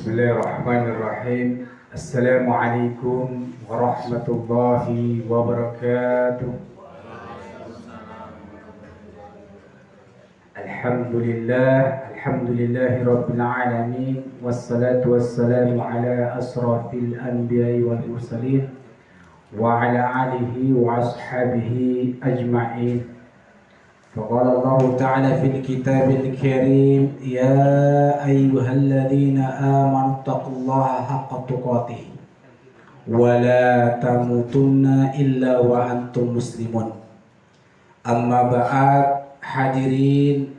Bismillahirrahmanirrahim. Assalamualaikum warahmatullahi wabarakatuh. Alhamdulillahi rabbil alamin. Wassalatu wassalamu ala asrafil anbiya'i wal mursalin wa ala alihi wa ashabihi ajma'in. فقال الله تعالى في الكتاب الكريم يا أيها الذين آمنوا اتقوا الله حق تقاته ولا تموتن إلا وأنتم مسلمون. Amma ba'd, hadirin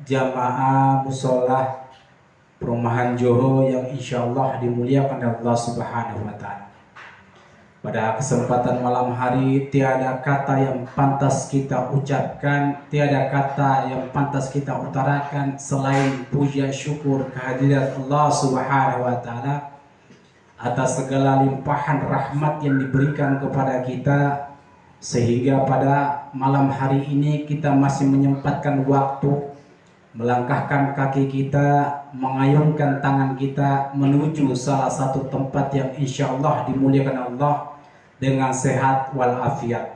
jamaah musholah Perumahan Johor yang insyaallah dimuliakan Allah Subhanahu wa Ta'ala. Pada kesempatan malam hari, tiada kata yang pantas kita ucapkan, tiada kata yang pantas kita utarakan selain puja syukur kehadirat Allah Subhanahu wa Ta'ala atas segala limpahan rahmat yang diberikan kepada kita, sehingga pada malam hari ini kita masih menyempatkan waktu melangkahkan kaki kita, mengayunkan tangan kita menuju salah satu tempat yang insyaallah dimuliakan Allah dengan sehat walafiat.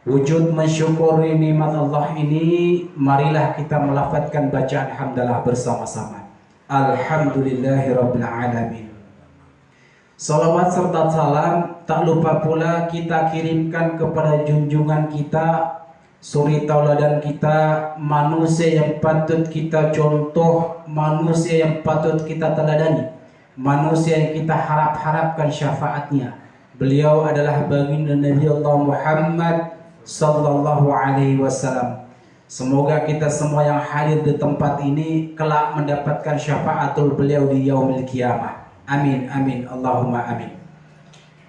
Wujud mensyukuri nikmat Allah ini, marilah kita melafazkan bacaan hamdalah bersama-sama. Alhamdulillahirabbil alamin. Salawat serta salam tak lupa pula kita kirimkan kepada junjungan kita, suri tauladan kita, manusia yang patut kita contoh, manusia yang patut kita teladani, manusia yang kita harapkan syafaatnya. Beliau adalah baginda Nabi Allah Muhammad sallallahu alaihi wasallam. Semoga kita semua yang hadir di tempat ini kelak mendapatkan syafaatul beliau di yaumil qiyamah. Amin amin Allahumma amin.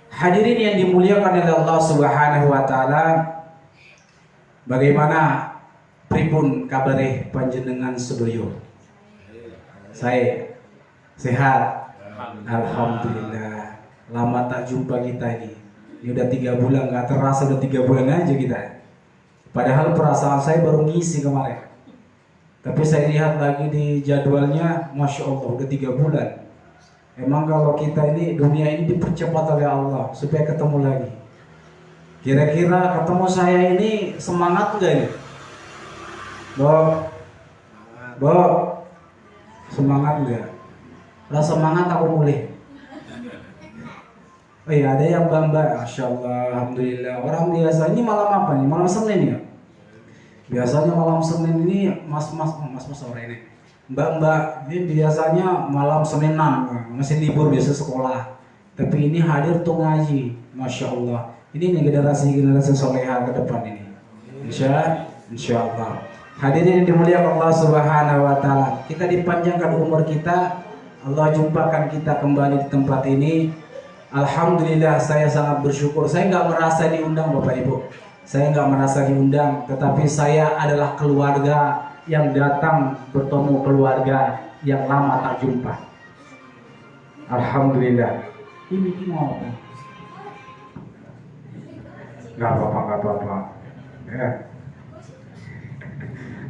Hadirin yang dimuliakan oleh Allah Subhanahu wa Ta'ala, bagaimana pripun kabare panjenengan sedoyo? Saya sehat, alhamdulillah. Lama tak jumpa kita ini. Ini udah 3 bulan, nggak terasa udah 3 bulan aja kita. Padahal perasaan saya baru ngisi kemarin. Tapi saya lihat lagi di jadwalnya, Masya Allah udah 3 bulan. Emang kalau kita ini, dunia ini dipercepat oleh Allah supaya ketemu lagi. Kira-kira ketemu saya ini semangat gak ini? Bo, semangat gak? Kalau semangat aku mulai. Oh iya, ada yang bamba, Masya Allah, alhamdulillah. Orang biasa ini malam apa nih? Malam Senin ya? Biasanya malam Senin ini mas sore ini. Mbak ini biasanya malam Seninan, masih libur biasa sekolah. Tapi ini hadir tuh ngaji, Masya Allah. Ini nih generasi soleha ke depan ini. Insya Allah. Hadirin dimuliakan Allah Subhanahu wa Ta'ala. Kita dipanjangkan umur kita, Allah jumpakan kita kembali di tempat ini. Alhamdulillah, saya sangat bersyukur. Saya nggak merasa diundang Bapak Ibu. Saya nggak merasa diundang, tetapi saya adalah keluarga yang datang bertemu keluarga yang lama tak jumpa. Alhamdulillah. Ini mau apa? Nggak apa-apa. Ya.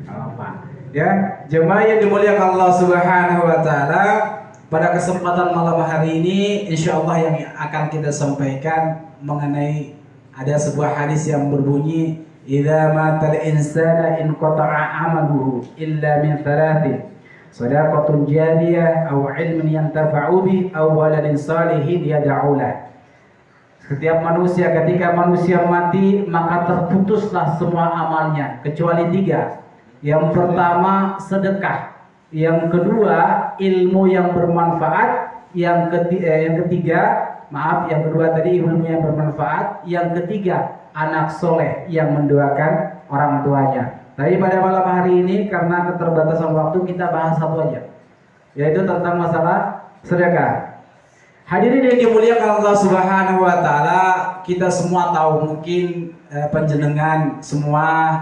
Apa? Ya, jemaah yang dimuliakan Allah Subhanahu wa Ta'ala. Pada kesempatan malam hari ini, insya Allah yang akan kita sampaikan mengenai ada sebuah hadis yang berbunyi, "Idza matal insana inqata'a 'amaluhu illa min thalathin, shadaqatun jariyah aw 'ilmin yantafa'u bih aw waladin salihin yad'u lah." Setiap manusia, ketika manusia mati, maka terputuslah semua amalnya kecuali 3. Yang pertama sedekah. Yang kedua, ilmu yang bermanfaat. Yang kedua tadi ilmu yang bermanfaat. Yang ketiga, anak soleh yang mendoakan orang tuanya. Tapi pada malam hari ini karena keterbatasan waktu, kita bahas satu aja, yaitu tentang masalah sedekah. Hadirin yang dimuliakan Allah Subhanahu wa Ta'ala, kita semua tahu, mungkin panjenengan semua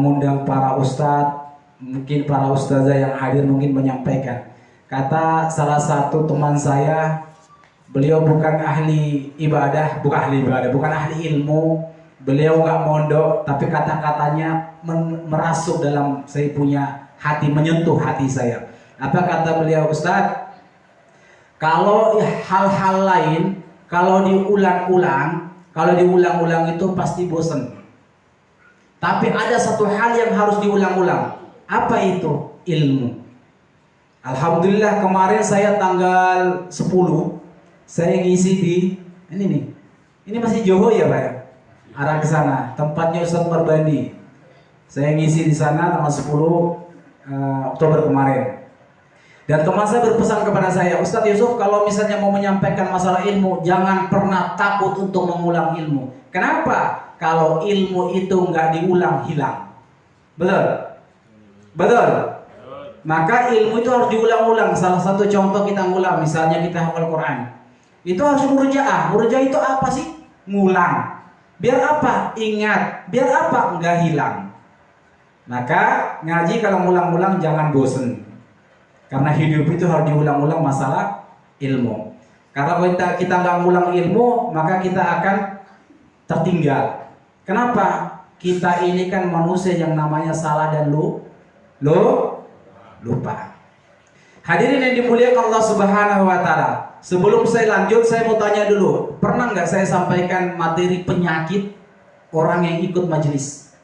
ngundang para ustadz, mungkin para ustazah yang hadir mungkin menyampaikan. Kata salah satu teman saya, beliau bukan ahli ibadah, bukan ahli ilmu, beliau nggak mondok, tapi kata-katanya merasuk dalam saya punya hati, menyentuh hati saya. Apa kata beliau? Ustaz, Kalau hal-hal lain, kalau diulang-ulang itu pasti bosan. Tapi ada satu hal yang harus diulang-ulang. Apa itu? Ilmu. Alhamdulillah kemarin saya tanggal 10 saya ngisi di ini nih. Ini masih Johor ya Pak ya? Arah ke sana. Tempatnya Ustaz Marbandi. Saya ngisi di sana tanggal 10 Oktober kemarin. Dan teman saya berpesan kepada saya, Ustaz Yusuf, kalau misalnya mau menyampaikan masalah ilmu, jangan pernah takut untuk mengulang ilmu. Kenapa? Kalau ilmu itu nggak diulang, hilang. Betul? Betul? Maka ilmu itu harus diulang-ulang. Salah satu contoh kita ngulang, misalnya kita hafal Quran. Itu harus murojaah. Murojaah itu apa sih? Ngulang. Biar apa? Ingat. Biar apa? Nggak hilang. Maka ngaji kalau ngulang-ngulang jangan bosen. Karena hidup itu harus diulang-ulang masalah ilmu. Karena kalau kita nggak ngulang ilmu, maka kita akan tertinggal. Kenapa? Kita ini kan manusia yang namanya salah dan lupa. Hadirin yang dimuliakan Allah Subhanahu wa taala. Sebelum saya lanjut, saya mau tanya dulu, pernah nggak saya sampaikan materi penyakit orang yang ikut majelis?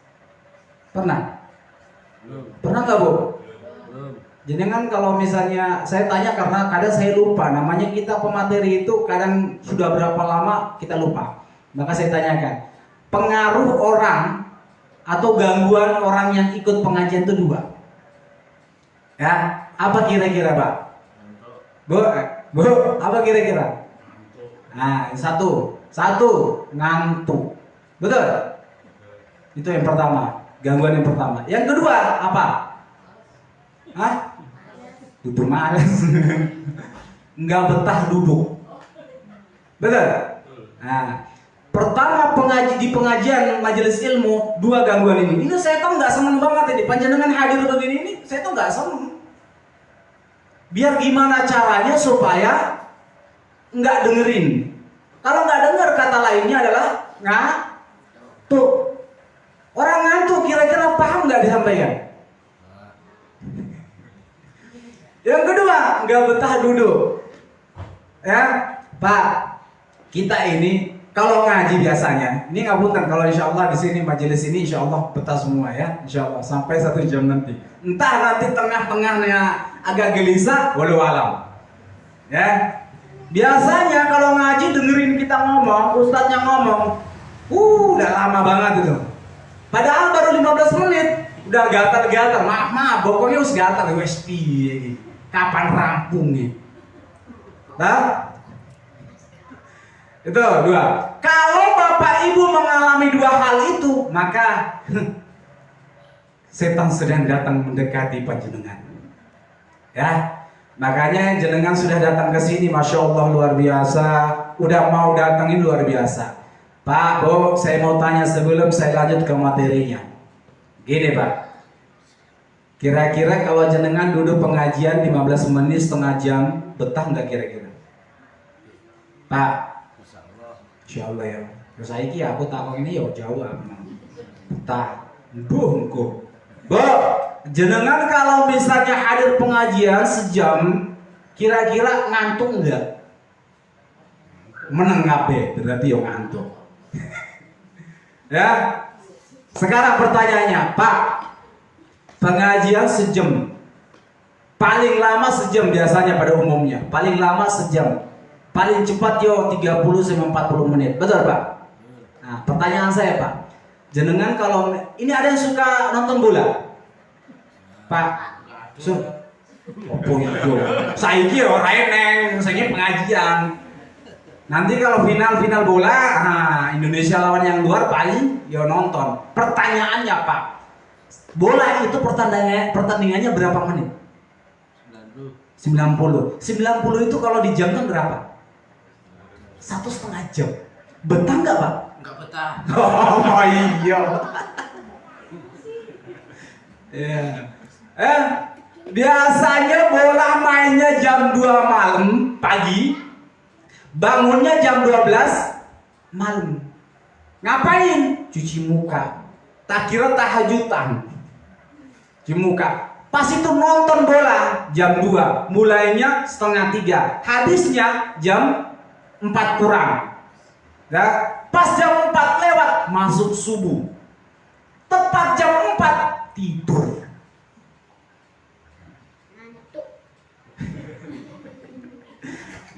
Pernah? Pernah nggak Bu? Jadi kan kalau misalnya saya tanya karena kadang saya lupa, namanya kita pemateri itu kadang sudah berapa lama kita lupa. Maka saya tanyakan, pengaruh orang atau gangguan orang yang ikut pengajian itu dua. Ya, apa kira-kira Pak? Bu, apa kira-kira? Nah, satu, ngantuk. Betul? Itu yang pertama, gangguan yang pertama. Yang kedua apa? Hah? Duduk malas. Nggak betah duduk. Betul? Nah, pertama di pengajian majelis ilmu, dua gangguan ini. Ini saya tahu nggak seneng banget ini. Panjenengan hadir begini ini, saya tahu nggak seneng. Biar gimana caranya supaya nggak dengerin. Kalau nggak denger, kata lainnya adalah ngantuk. Orang ngantuk kira-kira paham nggak disampaikan? Yang kedua, nggak betah duduk. Ya, Pak, kita ini kalau ngaji biasanya, ini ngapunten kalau insya Allah di sini majelis ini insya Allah betah semua ya, insya Allah sampai 1 jam nanti. Entah nanti tengah-tengahnya agak gelisah, walau alam. Ya, biasanya kalau ngaji dengerin kita ngomong, ustadznya ngomong, udah lama banget itu. Padahal baru 15 menit, udah gatal-gatal. Maaf, pokoknya harus gatal, wes piye. Kapan rampungnya? Nah, itu dua. Kalau Bapak Ibu mengalami dua hal itu, maka setan sedang datang mendekati panjenengan. Ya, makanya jenengan sudah datang ke sini, masya Allah luar biasa. Udah mau datangin luar biasa. Pak, Bu, saya mau tanya sebelum saya lanjut ke materinya. Gini Pak, kira-kira kalau jenengan duduk pengajian 15 menit setengah jam, betah nggak kira-kira? Pak, insya Allah ya. Terus saiki aku takut ini ya jawab. Betah, engko. Bu, jenengan kalau misalnya hadir pengajian sejam, kira-kira ngantuk nggak? Menengah berarti ya ngantuk. Ya. Sekarang pertanyaannya, Pak, pengajian sejam, paling lama sejam biasanya pada umumnya, paling lama sejam, paling cepat yo 30-40 menit, betul Pak? Nah, pertanyaan saya Pak, jenengan kalau ini ada yang suka nonton bola, Pak? Opo itu? Saiki ora eneng, saiki pengajian. Nanti kalau final bola, nah Indonesia lawan yang luar paling yo nonton. Pertanyaannya Pak, bola itu pertandingannya berapa menit? 90 itu kalau dijamkan berapa? 1,5 jam. Betah nggak Pak? Nggak betah. Oh iya. Biasanya bola mainnya jam 2 malam pagi, bangunnya jam 12 malam. Ngapain? Cuci muka. Tak kira tahajudan. Cuci muka. Pas itu nonton bola jam 2, mulainya setengah 3, habisnya jam 4 kurang. Ya, pas jam 4 lewat masuk subuh. Tepat jam 4 tidur.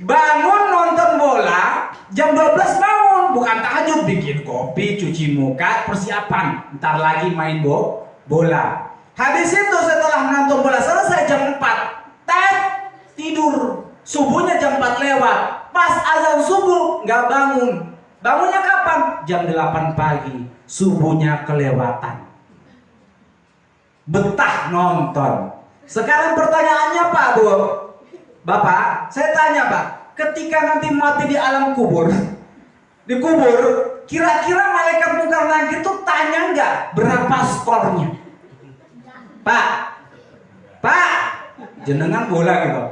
Bangun nonton bola jam 12 bangun, bukan tahajud, bikin kopi, cuci muka, persiapan, ntar lagi main bola. Habis itu setelah nonton bola selesai jam 4, tidur. Subuhnya jam 4 lewat. Pas azan subuh nggak bangun. Bangunnya kapan? Jam 8 pagi. Subuhnya kelewatan. Betah nonton. Sekarang pertanyaannya Pak Bu, Bapak, saya tanya Pak, ketika nanti mati di alam kubur, dikubur, kira-kira malaikat mungkar nakir itu tanya nggak berapa skornya? Pak, jenengan bola gitu.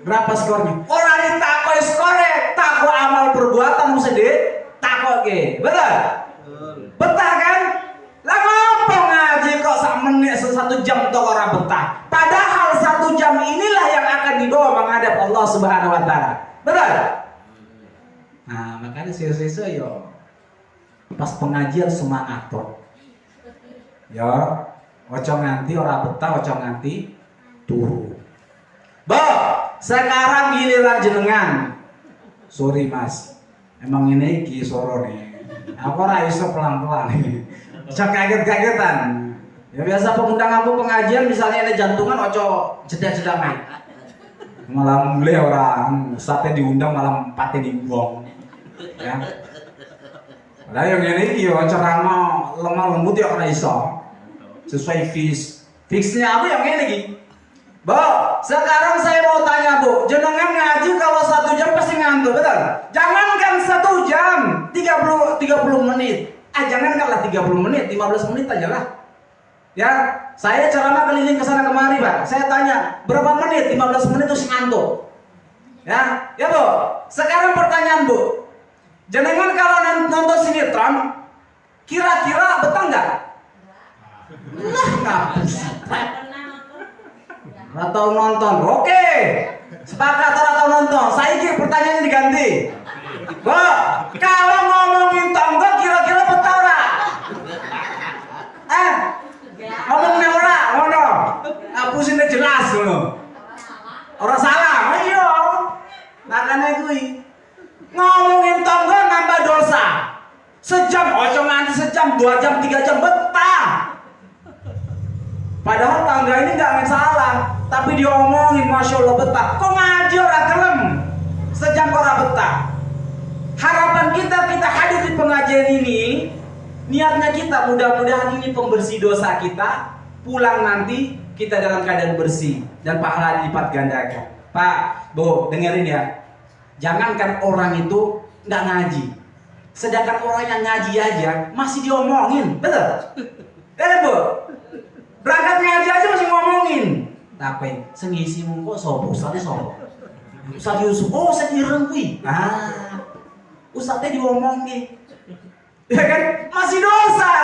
Berapa skornya? Orang ditakoi skore, takoi amal perbuatan mesti ditakoi, betul? Betah kan? Lah ngapa ngaji kok sak menit 1 jam tok ora betah? Padahal 1 jam inilah yang akan dibawa menghadap Allah Subhanahu wa taala. Betul? Nah, makanya sesuk yo pas pengajian semangat tok. Ya, ojo nganti ora betah, ojo nganti turu. Sekarang giliran jenengan. Sorry Mas, emang ini iki soro nih. Aku ora iso pelan-pelan nih. Jangan kaget-kagetan. Ya biasa pengundang aku pengajian misalnya ada jantungan ojo jeda-jeda main. Malah mulai orang ustadznya diundang malah empatnya dibuang. Ya. Lah yang ini iki yo ceramah lemah lembut ya ora iso. Sesuai fixnya aku yang ini iki. Bu, sekarang saya mau tanya Bu, jenengan ngaji kalau 1 jam pasti ngantuk, betul? Jangankan 1 jam, 30 menit. Jangankanlah 30 menit, 15 menit aja lah. Ya, saya ceramah keliling ke sana kemari, Pak. Saya tanya, berapa menit? 15 menit terus ngantuk. Ya Bu. Sekarang pertanyaan Bu. Jenengan kalau nonton sinetron, kira-kira betah nggak? Lah, nggak atau nonton, oke. Sepakat atau nonton. Saya kira pertanyaannya diganti. Bu, kalau ngomongin tangga kira-kira betah ora? Ngomongnya ora, ngono. Pusingnya jelas ngono. Ora salah, ayo. Makanya kuwi. Ngomongin tangga nambah dosa. Sejam, ojo nganti sejam, 2 jam, 3 jam betah. Padahal tangga ini nggak salah, tapi diomongin, masya Allah betah. Kok ngaji orang kelem? Sejam orang betah. Harapan kita hadir di pengajian ini, niatnya kita mudah-mudahan ini pembersih dosa kita. Pulang nanti kita dalam keadaan bersih dan pahala dilipat gandakan. Pak, Bu, dengerin ya. Jangankan orang itu nggak ngaji, sedangkan orang yang ngaji aja masih diomongin, betul? Kan Bu? Berangkat ngaji aja masih ngomongin. Tapi sengisi mungko sopo, ustadnya sopo. Ustadz Yusuf, oh saya direng kuwi. Nah, ustadnya diomongin. Ya kan? Masih dosa.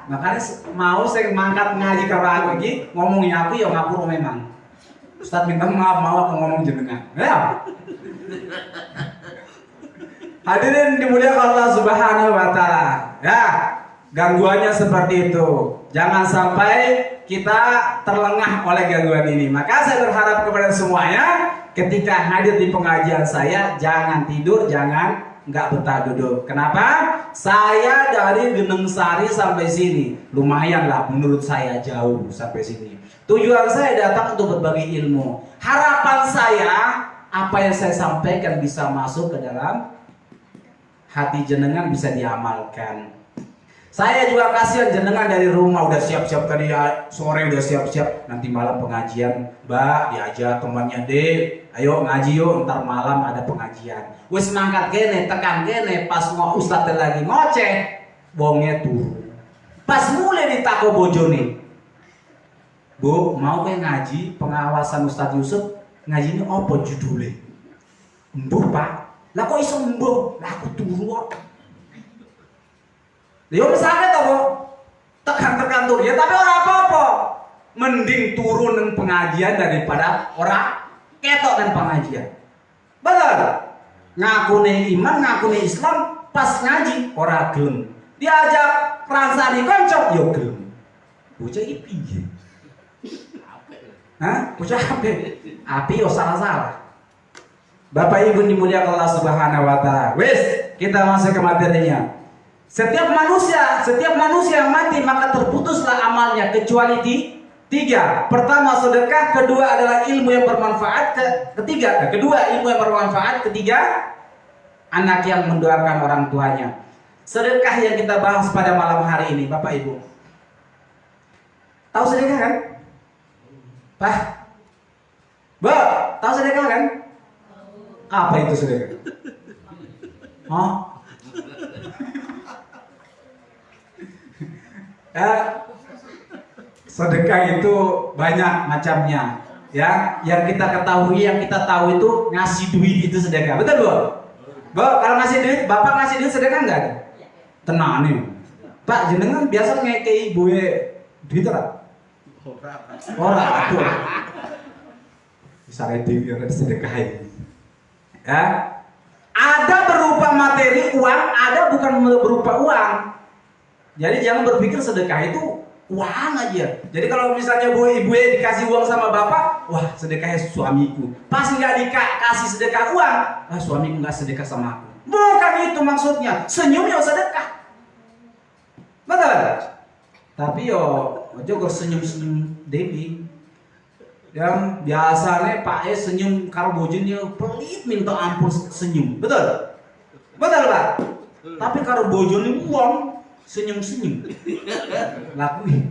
Makanya mau saya mangkat ngaji karo aku iki, ngomongin aku ya ngapura memang. Ustadz minta maaf mau aku ngomong jenengan. Ya. Hadirin dimuliakan Allah Subhanahu wa taala. Ya, gangguannya seperti itu. Jangan sampai kita terlengah oleh gangguan ini. Maka saya berharap kepada semuanya, ketika hadir di pengajian saya, jangan tidur, jangan nggak betah duduk. Kenapa? Saya dari Geneng Sari sampai sini, lumayan lah menurut saya jauh sampai sini. Tujuan saya datang untuk berbagi ilmu. Harapan saya, apa yang saya sampaikan bisa masuk ke dalam hati jenengan, bisa diamalkan. Saya juga kasihan jenengan dari rumah udah siap-siap tadi ya, sore udah siap-siap, nanti malam pengajian, Mbak diajak temannya Dek, ayo ngaji yuk, ntar malam ada pengajian. Wis mangkat gene, tekan gene, pas mau ustadz lagi ngoceh, wongnya turun. Pas mulai ditako bojone, Bu, mau kayak ngaji pengawasan Ustadz Yusuf, ngaji ini apa judulnya? Embuh Pak, lah kok iso embuh? Lah aku turu kok. Dia sakit apa? Tekan-tekan tuh ya, tapi orang apa-apa. mending turun nang pengajian daripada orang ketok dan pengajian. Betul. Ngakune iman, ngakune Islam, pas ngaji ora gelem. Diajak rasani konco yo gelem. Bocah iki piye? Hah? Bocah api yo salah-salah. Bapak Ibu dimuliakan Allah Subhanahu wa taala. Wes, kita masuk ke materinya. Setiap manusia yang mati maka terputuslah amalnya kecuali tiga. Pertama sedekah, kedua adalah ilmu yang bermanfaat, kedua ilmu yang bermanfaat, ketiga anak yang mendoakan orang tuanya. Sedekah yang kita bahas pada malam hari ini, Bapak Ibu. Tahu sedekah kan? Pak? Bu, tahu sedekah kan? Apa itu sedekah? Hah? Sedekah itu banyak macamnya. Ya, yang kita ketahui, yang kita tahu itu ngasih duit itu sedekah. Betul, Bu? Bu, kalau ngasih duit, Bapak ngasih duit sedekah enggak? Tenang nih. Pak, jenengan biasa ngekei ibu duit ora? Ora, aduh. Bisa dewi orang sedekahin. Ya. Ada berupa materi uang, ada bukan berupa uang. Jadi jangan berpikir sedekah itu uang aja. Jadi kalau misalnya ibu dikasih uang sama bapak, wah sedekahnya suamiku. Pas nggak dikasih sedekah uang, suamiku nggak sedekah sama aku. Bukan itu maksudnya. Senyum ya sedekah. Betul. Tapi yo ojo senyum-senyum Dewi. Yang biasanya Pak senyum karo bojone pelit minta ampun senyum. Betul? Betul, Pak? Tapi karo bojone uang senyum-senyum. Lakuin.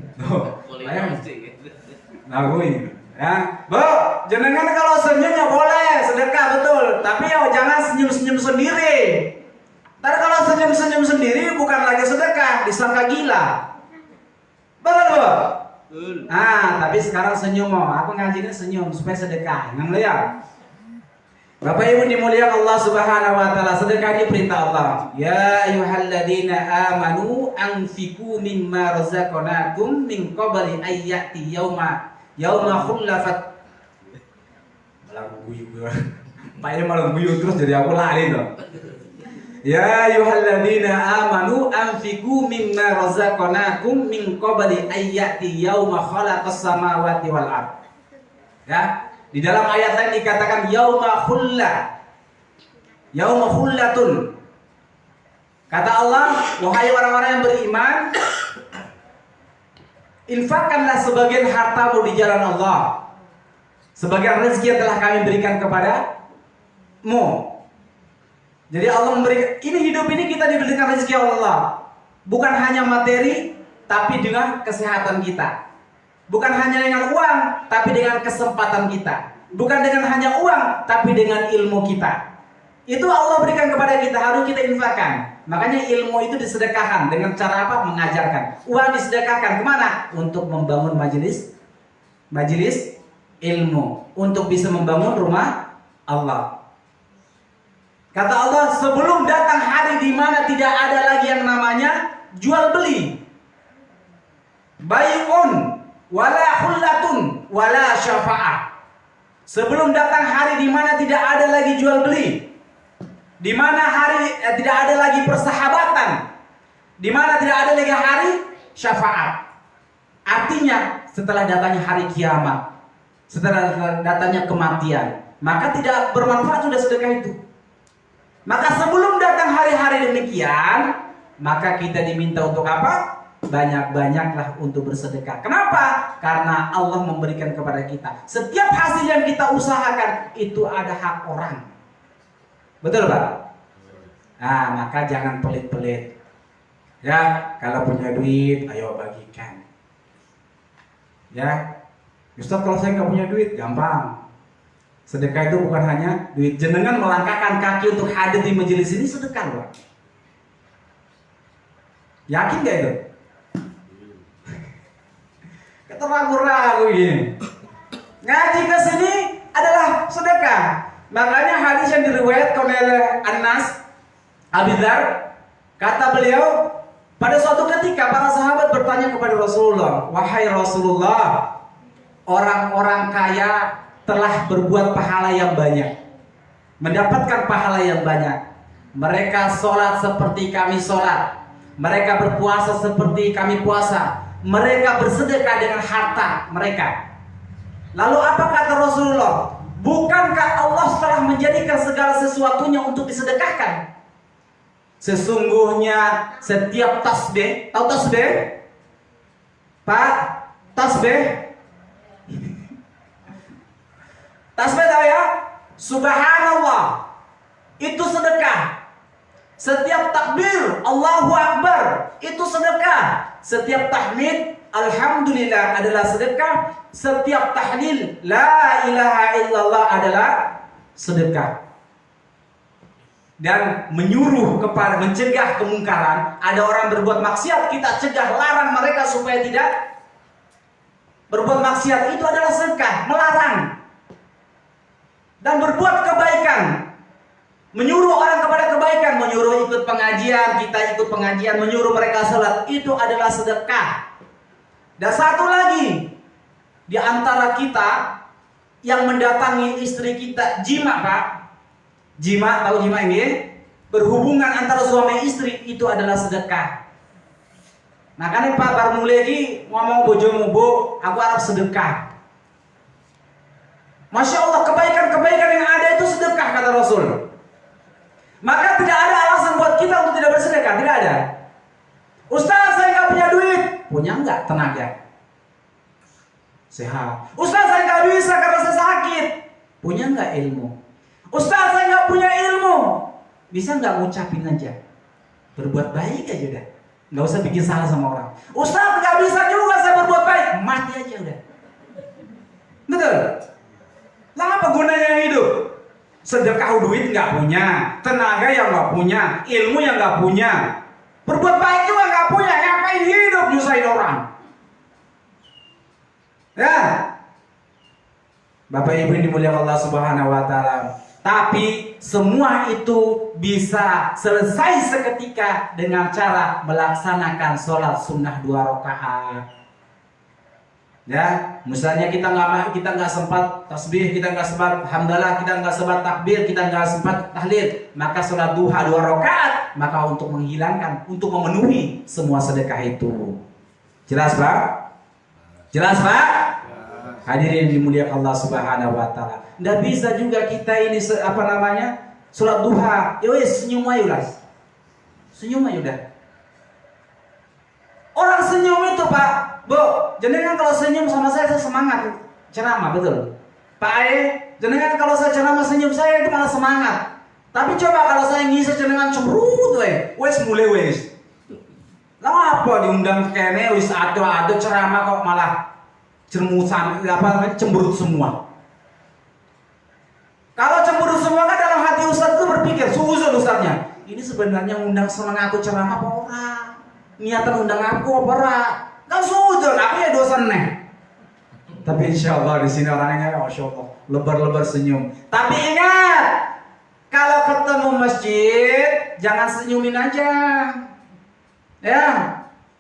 Lakuin. Ya. Bu, jenengan kalau senyumnya boleh sedekah betul, tapi ya jangan senyum-senyum sendiri. Ntar kalau senyum-senyum sendiri bukan lagi sedekah, disangka gila. Betul, Bu? Nah, tapi sekarang senyum, aku ngajinya senyum supaya sedekah. Nang lihat. Bapak Ibu dimuliakan Allah Subhanahu wa taala, sedekah ini perintah Allah. Ya ayyuhalladzina amanu anfiqu mimma razaqnakum min qabli ayyati yauma khullafat. Malah guyu. Pak ini malah guyu terus jadi aku lari dong. Ya ayyuhalladzina amanu anfiqu mimma razaqnakum min qabli ayyati yauma khalaqas samawati wal ard. Ya, di dalam ayat lain dikatakan yauma khullatun. Kata Allah, wahai orang-orang yang beriman, infakkanlah sebagian hartamu di jalan Allah. Sebagian rezeki yang telah kami berikan kepadamu. Jadi Allah memberikan, ini hidup ini kita diberikan rezeki Allah. Bukan hanya materi, tapi dengan kesehatan kita. Bukan hanya dengan uang, tapi dengan kesempatan kita. Bukan dengan hanya uang, tapi dengan ilmu kita. Itu Allah berikan kepada kita, harus kita infakkan. Makanya ilmu itu disedekahkan dengan cara apa? Mengajarkan. Uang disedekahkan kemana? Untuk membangun majelis ilmu. Untuk bisa membangun rumah Allah. Kata Allah, sebelum datang hari di mana tidak ada lagi yang namanya jual beli. Bai'un wala khullatun wala syafa'ah. Sebelum datang hari di mana tidak ada lagi jual beli. Di mana tidak ada lagi persahabatan. Di mana tidak ada lagi hari syafaat. Artinya setelah datangnya hari kiamat, setelah datangnya kematian, maka tidak bermanfaat sudah sedekah itu. Maka sebelum datang hari-hari demikian, maka kita diminta untuk apa? Banyak-banyaklah untuk bersedekah. Kenapa? Karena Allah memberikan kepada kita. Setiap hasil yang kita usahakan itu ada hak orang. Betul, Pak? Nah, maka jangan pelit-pelit. Ya, kalau punya duit, ayo bagikan. Ya, Ustaz kalau saya nggak punya duit, gampang. Sedekah itu bukan hanya duit. Jenengan melangkahkan kaki untuk hadir di majelis ini sedekah, Pak. Yakin gak itu? Kita ragu-ragu ini. Ngaji ke sini adalah sedekah. Makanya hadis yang diriwayatkan oleh Anas Abidar, kata beliau, pada suatu ketika para sahabat bertanya kepada Rasulullah, wahai Rasulullah, orang-orang kaya telah berbuat pahala yang banyak, mendapatkan pahala yang banyak. Mereka sholat seperti kami sholat, mereka berpuasa seperti kami puasa, mereka bersedekah dengan harta mereka. Lalu apa kata Rasulullah? Bukankah Allah telah menjadikan segala sesuatunya untuk disedekahkan? Sesungguhnya setiap tasbih, tahu tasbih? Pak, tasbih? Tasbih tahu ya? Subhanallah, itu sedekah. Setiap takbir Allahu Akbar itu sedekah. Setiap tahmid Alhamdulillah adalah sedekah. Setiap tahlil La ilaha illallah adalah sedekah. Dan menyuruh kepada mencegah kemungkaran. Ada orang berbuat maksiat, kita cegah, larang mereka supaya tidak berbuat maksiat. Itu adalah sedekah, melarang. Dan berbuat kebaikan, menyuruh orang kepada kebaikan, menyuruh ikut pengajian, kita ikut pengajian, menyuruh mereka sholat, itu adalah sedekah. Dan satu lagi, di antara kita yang mendatangi istri kita jima, Pak. Jima, tahu jima ini? Berhubungan antara suami istri, itu adalah sedekah. Nah kan Pak baru mulai lagi ngomong bojomu, Bu, aku harap sedekah. Masya Allah, kebaikan-kebaikan yang ada itu sedekah, kata Rasul. Maka tidak ada alasan buat kita untuk tidak bersedekah, tidak ada. Ustaz, saya nggak punya duit. Punya nggak tenaga? Sehat. Ustaz, saya nggak bisa karena saya sakit. Punya nggak ilmu? Ustaz, saya nggak punya ilmu. Bisa nggak ngucapin aja? Berbuat baik aja udah. Nggak usah bikin salah sama orang. Ustaz, nggak bisa juga saya berbuat baik. Mati aja udah. Betul? Lah apa gunanya hidup? Sedekah duit nggak punya, tenaga yang nggak punya, ilmu yang nggak punya, berbuat baik juga nggak punya, ngapain hidup nyusahin orang? Ya, Bapak Ibu yang dimuliakan Allah Subhanahu Wa Taala. Tapi semua itu bisa selesai seketika dengan cara melaksanakan sholat sunnah 2 rakaat. Ya, misalnya kita nggak sempat tasbih, kita nggak sempat hamdalah, kita nggak sempat takbir, kita nggak sempat tahlil, maka sholat duha 2 rakaat, maka untuk menghilangkan, untuk memenuhi semua sedekah itu. Jelas Pak? Jelas Pak? Hadirin dimuliakan Allah Subhanahu Wa Taala. Nggak bisa juga kita ini sholat duha, ya wes senyum aja udah, senyum aja udah. Orang senyum itu Pak. Bu, jenengan kalau senyum sama saya semangat ceramah, betul? Pak Aye, jenengan kalau saya ceramah senyum saya itu malah semangat. Tapi coba kalau saya ngisi jenengan cemberut wes mulai wes. Lah apa diundang kene wis ada ceramah kok malah cemberut semua. Kalau cemberut semua kan dalam hati Ustaz itu berpikir, suuzon Ustaznya. Ini sebenarnya undang seneng aku ceramah apa ora? Niatan undang aku apa ora? Kan sujud, aku ya dosa neh. Tapi insya Allah di sini orangnya masya Allah lebar-lebar senyum. Tapi ingat, kalau ketemu masjid jangan senyumin aja. Ya,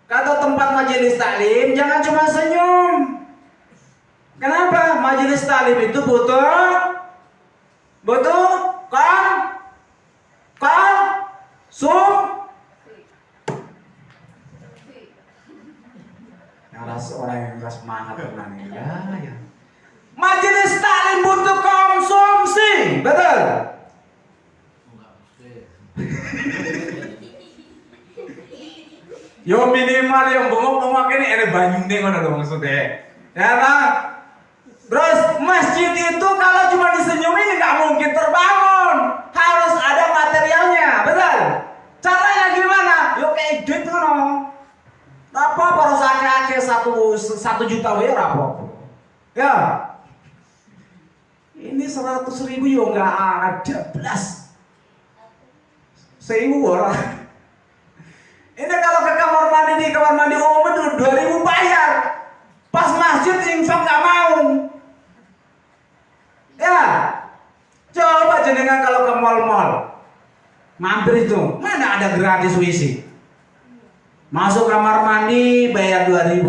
kalau tempat majelis taklim jangan cuma senyum. Kenapa? Majelis taklim itu butuh orang yang gak semangat nih. Ya. Majelis taklim butuh konsumsi, betul? Yo minimal yang bengok-bengok ini ada banyune ngono lho maksudnya. Ya Bang. Terus masjid itu kalau cuma disenyumin nggak mungkin terbangun. Harus ada materialnya, betul? Caranya gimana? Yo kayak duit ngono. Apa harus akeh 1 juta wae ora apa-apa. Ya. Ini 100.000 yo enggak ada blas. 1.000 orang. Ini kalau ke kamar mandi di kamar mandi umum itu 2.000 bayar. Pas masjid infak enggak mau. Ya. Coba jenengan kalau ke mall-mall. Mampir itu, mana ada gratis WC? Masuk kamar mandi bayar 2.000.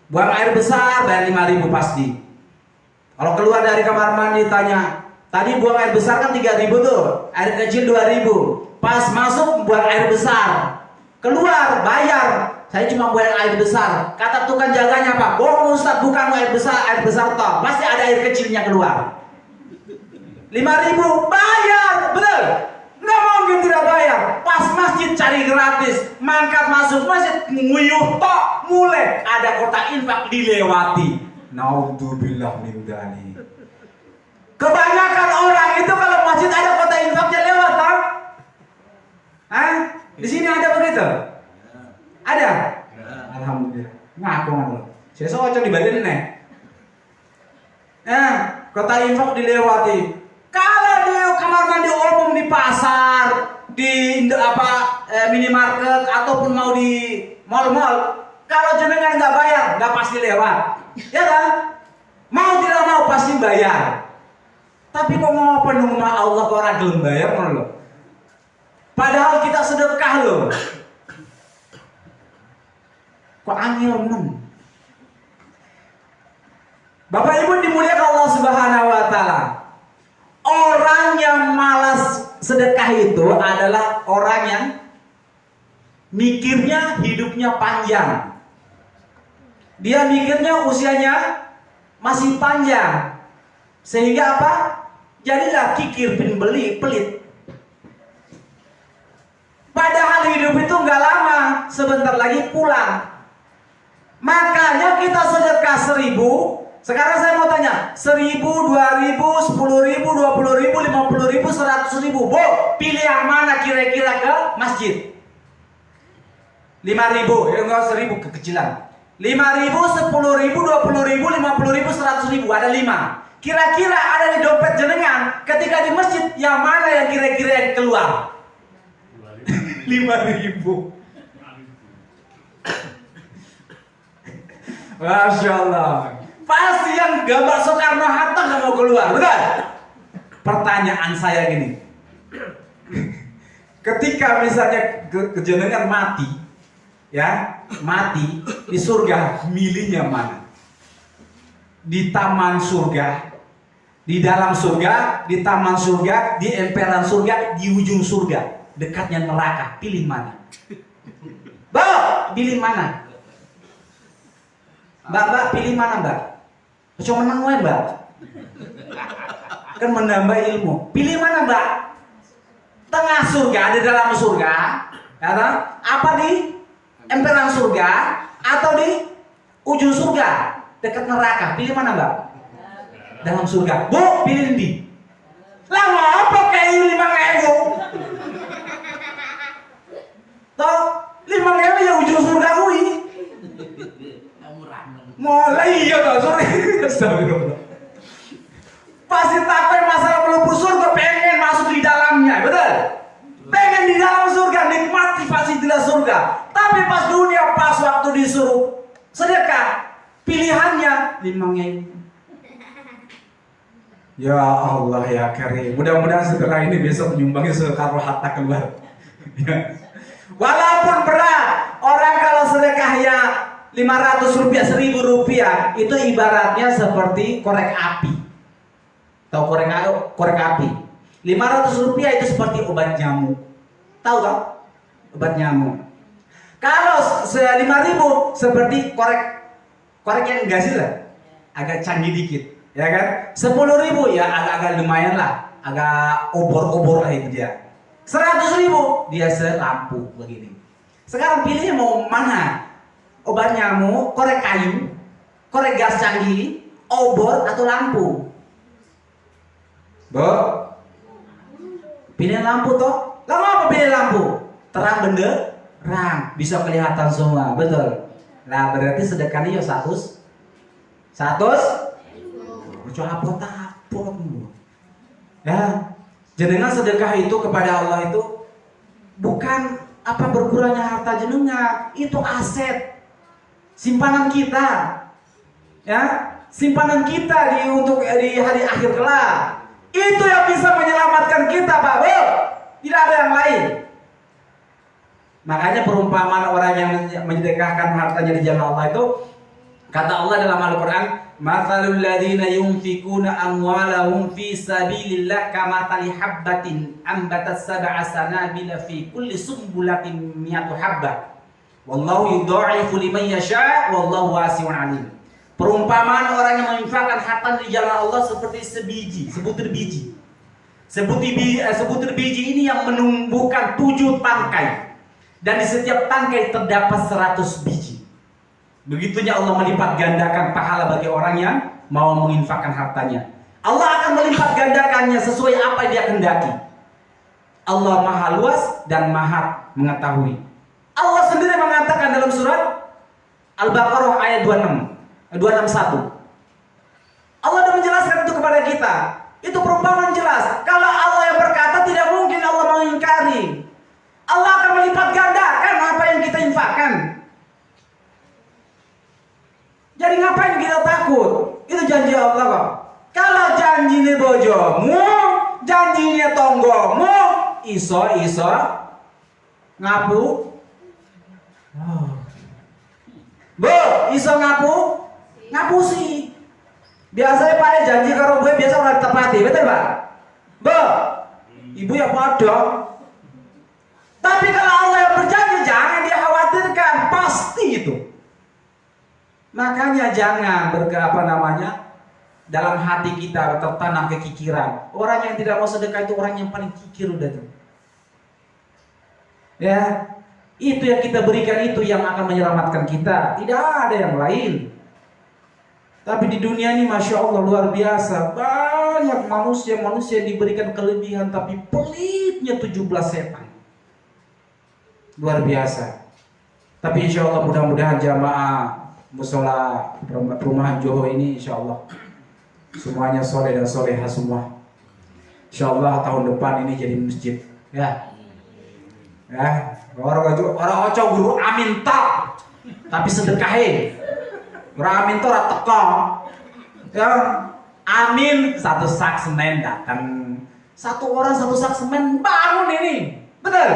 Buang air besar bayar 5.000 pasti. Kalau keluar dari kamar mandi tanya, tadi buang air besar kan 3.000 tuh, air kecil 2.000. Pas masuk buang air besar, keluar bayar. Saya cuma buang air besar. Kata tukang jaganya apa? Bohong Ustaz, bukan air besar toh. Pasti ada air kecilnya keluar. 5.000 bayar, betul? Nggak mungkin tidak bayar. Pas masjid cari gratis, mangkat masuk masjid nguyuh tok, mulai ada kotak infak dilewati. Naudzubillah min dzalik. Kebanyakan orang itu kalau masjid ada kotak infaknya lewat, toh? Hah? Di sini ada begitu? Ada? Alhamdulillah. Ngaku ngaku. Saya socok dibandingin nih. Kotak infak dilewati. Kalau di kamar mandi umum di pasar, di minimarket ataupun mau di mall-mall, kalau jenengan nggak bayar, nggak pasti lewat, ya kan? Mau tidak mau pasti bayar. Tapi kok mau penunggu Allah kok orang belum bayar loh? Padahal kita sedekah loh. Kok angel men? Bapak Ibu dimuliakan Allah Subhanahu wa taala. Orang yang malas sedekah itu adalah orang yang mikirnya hidupnya panjang. Dia mikirnya usianya masih panjang. Sehingga apa? Jadilah kikir pelit. Padahal hidup itu nggak lama, sebentar lagi pulang. Makanya kita sedekah 1.000. Sekarang saya mau tanya, 1.000, 2.000, 10.000, 20.000, 50.000, 100.000. Bu, pilih yang mana kira-kira ke masjid? 5.000, ya enggak 1.000 kekecilan. 5.000, 10.000, 20.000, 50.000, 100.000, ada 5. Kira-kira ada di dompet jenengan ketika di masjid, yang mana yang kira-kira yang keluar? 5.000. Masya Allah. Pasti yang gambar Soekarno-Hatta nggak mau keluar, betul? Pertanyaan saya gini, ketika misalnya kejenengan mati, ya mati di surga, milihnya mana? Di taman surga, di dalam surga, di taman surga, di emperan surga, di ujung surga, dekatnya neraka, pilih mana? Mbak, pilih mana? Mbak, pilih mana Mbak? Cuma menang wae Mbak. Kan menambah ilmu. Pilih mana Mbak? Tengah surga, di dalam surga, ya, apa di emperan surga atau di ujung surga dekat neraka? Pilih mana Mbak? Dalam surga. Bu, pilih di. Lah ngapa kayak 5.000? Toh 5.000 ya ujung surga kuwi. Mulai iya toh sore. Astagfirullah. Pasti takut masalah meluput surga, pengen masuk di dalamnya, betul? Pengen di dalam surga, nikmati fasilitas surga. Tapi pas dunia, pas waktu disuruh sedekah, pilihannya 5.000. Ya Allah ya Karim. Mudah-mudahan setelah ini besok menyumbangin Soekarno-Hatta keluar. Walaupun berat, orang kalau sedekahnya 500 rupiah, 1.000 rupiah, itu ibaratnya seperti korek api. Tahu korek api? 500 rupiah itu seperti obat nyamuk. Tahu tak? Obat nyamuk. Kalau 5.000 seperti korek yang gas lah, agak canggih dikit, ya kan? 10.000 ya agak lumayan lah, agak obor-obor lah itu dia. 100.000 dia selampu begini. Sekarang pilihnya mau mana? Obat nyamuk, korek kayu, korek gas canggih, obor atau lampu? Bu, pilih lampu toh? Lama apa pilih lampu? Terang benderang, bisa kelihatan semua, betul. Nah berarti sedekahnya ya 100. Coba apa? Ya, jenengan sedekah itu kepada Allah itu bukan apa berkurangnya harta jenengan, itu aset. Simpanan kita, ya, simpanan kita untuk di hari akhir kelak. Itu yang bisa menyelamatkan kita, Pak. Tidak ada yang lain. Makanya perumpamaan orang yang menyedekahkan hartanya di jalan Allah itu Kata Allah dalam Al-Quran, "Mathalul ladzina yunfikuna amwalahum fi sabilillah kamathali habbatin ambatat sab'a sanabila fi kulli sumbulatin mi'atu habbah. Wallahu yudha'ifu liman yasha' wallahu wasi'un 'alim." Perumpamaan orang yang menginfakkan harta di jalan Allah seperti sebutir biji. Sebutir biji ini yang menumbuhkan 7 tangkai. Dan di setiap tangkai terdapat 100 biji. Begitunya Allah melipat gandakan pahala bagi orang yang mau menginfakkan hartanya. Allah akan melipat gandakannya sesuai apa yang dia kehendaki. Allah Maha luas dan Maha mengetahui. Allah sendiri mengatakan dalam surat Al-Baqarah ayat 261. Allah sudah menjelaskan itu kepada kita. Itu perumpamaan jelas. Kalau Allah yang berkata, tidak mungkin Allah mengingkari. Allah akan melipat gandakan apa yang kita infakkan. Jadi ngapain kita takut? Itu janji Allah kok. Kalau janjinya bojomu, janjinya tonggomu, iso ngapu. Bu, iso ngapusi. Biasanya Pak janji karo gue biasa orang tepati, betul Pak? Bu, ibu ya padha. Tapi kalau Allah yang berjanji, jangan dikhawatirkan, pasti itu. Makanya jangan dalam hati kita tertanam kekikiran. Orang yang tidak mau sedekah itu orang yang paling kikir udah tuh. Ya, itu yang kita berikan itu yang akan menyelamatkan kita. Tidak ada yang lain. Tapi di dunia ini Masya Allah luar biasa. Banyak manusia yang diberikan kelebihan tapi pelitnya 17 setan. Luar biasa. Tapi insya Allah mudah-mudahan jamaah musola perumahan Johor ini insya Allah semuanya soleh dan soleha semua. Insya Allah tahun depan ini jadi masjid. Ya. Orang ojo guru amin tak. Tapi sedekahin. Orang amin tak ora teko. Ya. Amin satu sak semen datang. Satu orang satu sak semen bangun ini. Betul?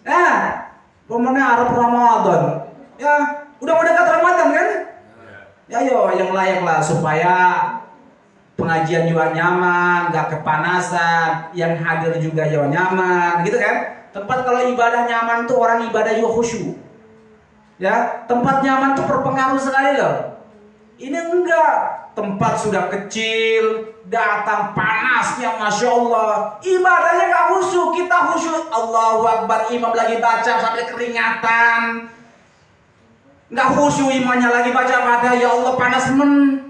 Ya. Pemenang Arab Ramadan. Ya. Udah mau dekat Ramadan kan? Ya yo yang layak lah supaya pengajian juga nyaman, gak kepanasan, yang hadir juga yo nyaman, gitu kan? Tempat kalau ibadah nyaman tuh orang ibadah juga khusyuk. Ya, tempat nyaman tuh berpengaruh sekali loh. Ini enggak, tempat sudah kecil, datang panasnya Masya Allah, ibadahnya gak khusyuk, kita khusyuk. Allahu Akbar, imam lagi baca sampai keringatan. Nggak khusyuk imannya lagi baca pada ya Allah panas men.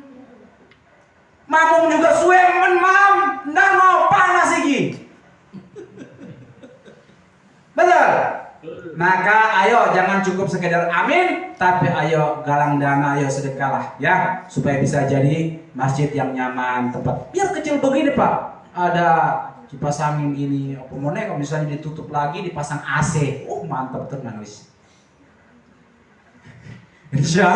Mamung juga suwe men mam. Nggak mau panas iki. Betul? Maka ayo jangan cukup sekedar amin, tapi ayo galang dana, ayo sedekahlah ya supaya bisa jadi masjid yang nyaman, tempat. Biar kecil begini Pak, ada kipas angin ini, apa mau kalau misalnya ditutup lagi dipasang AC, mantap tenang wis. Insya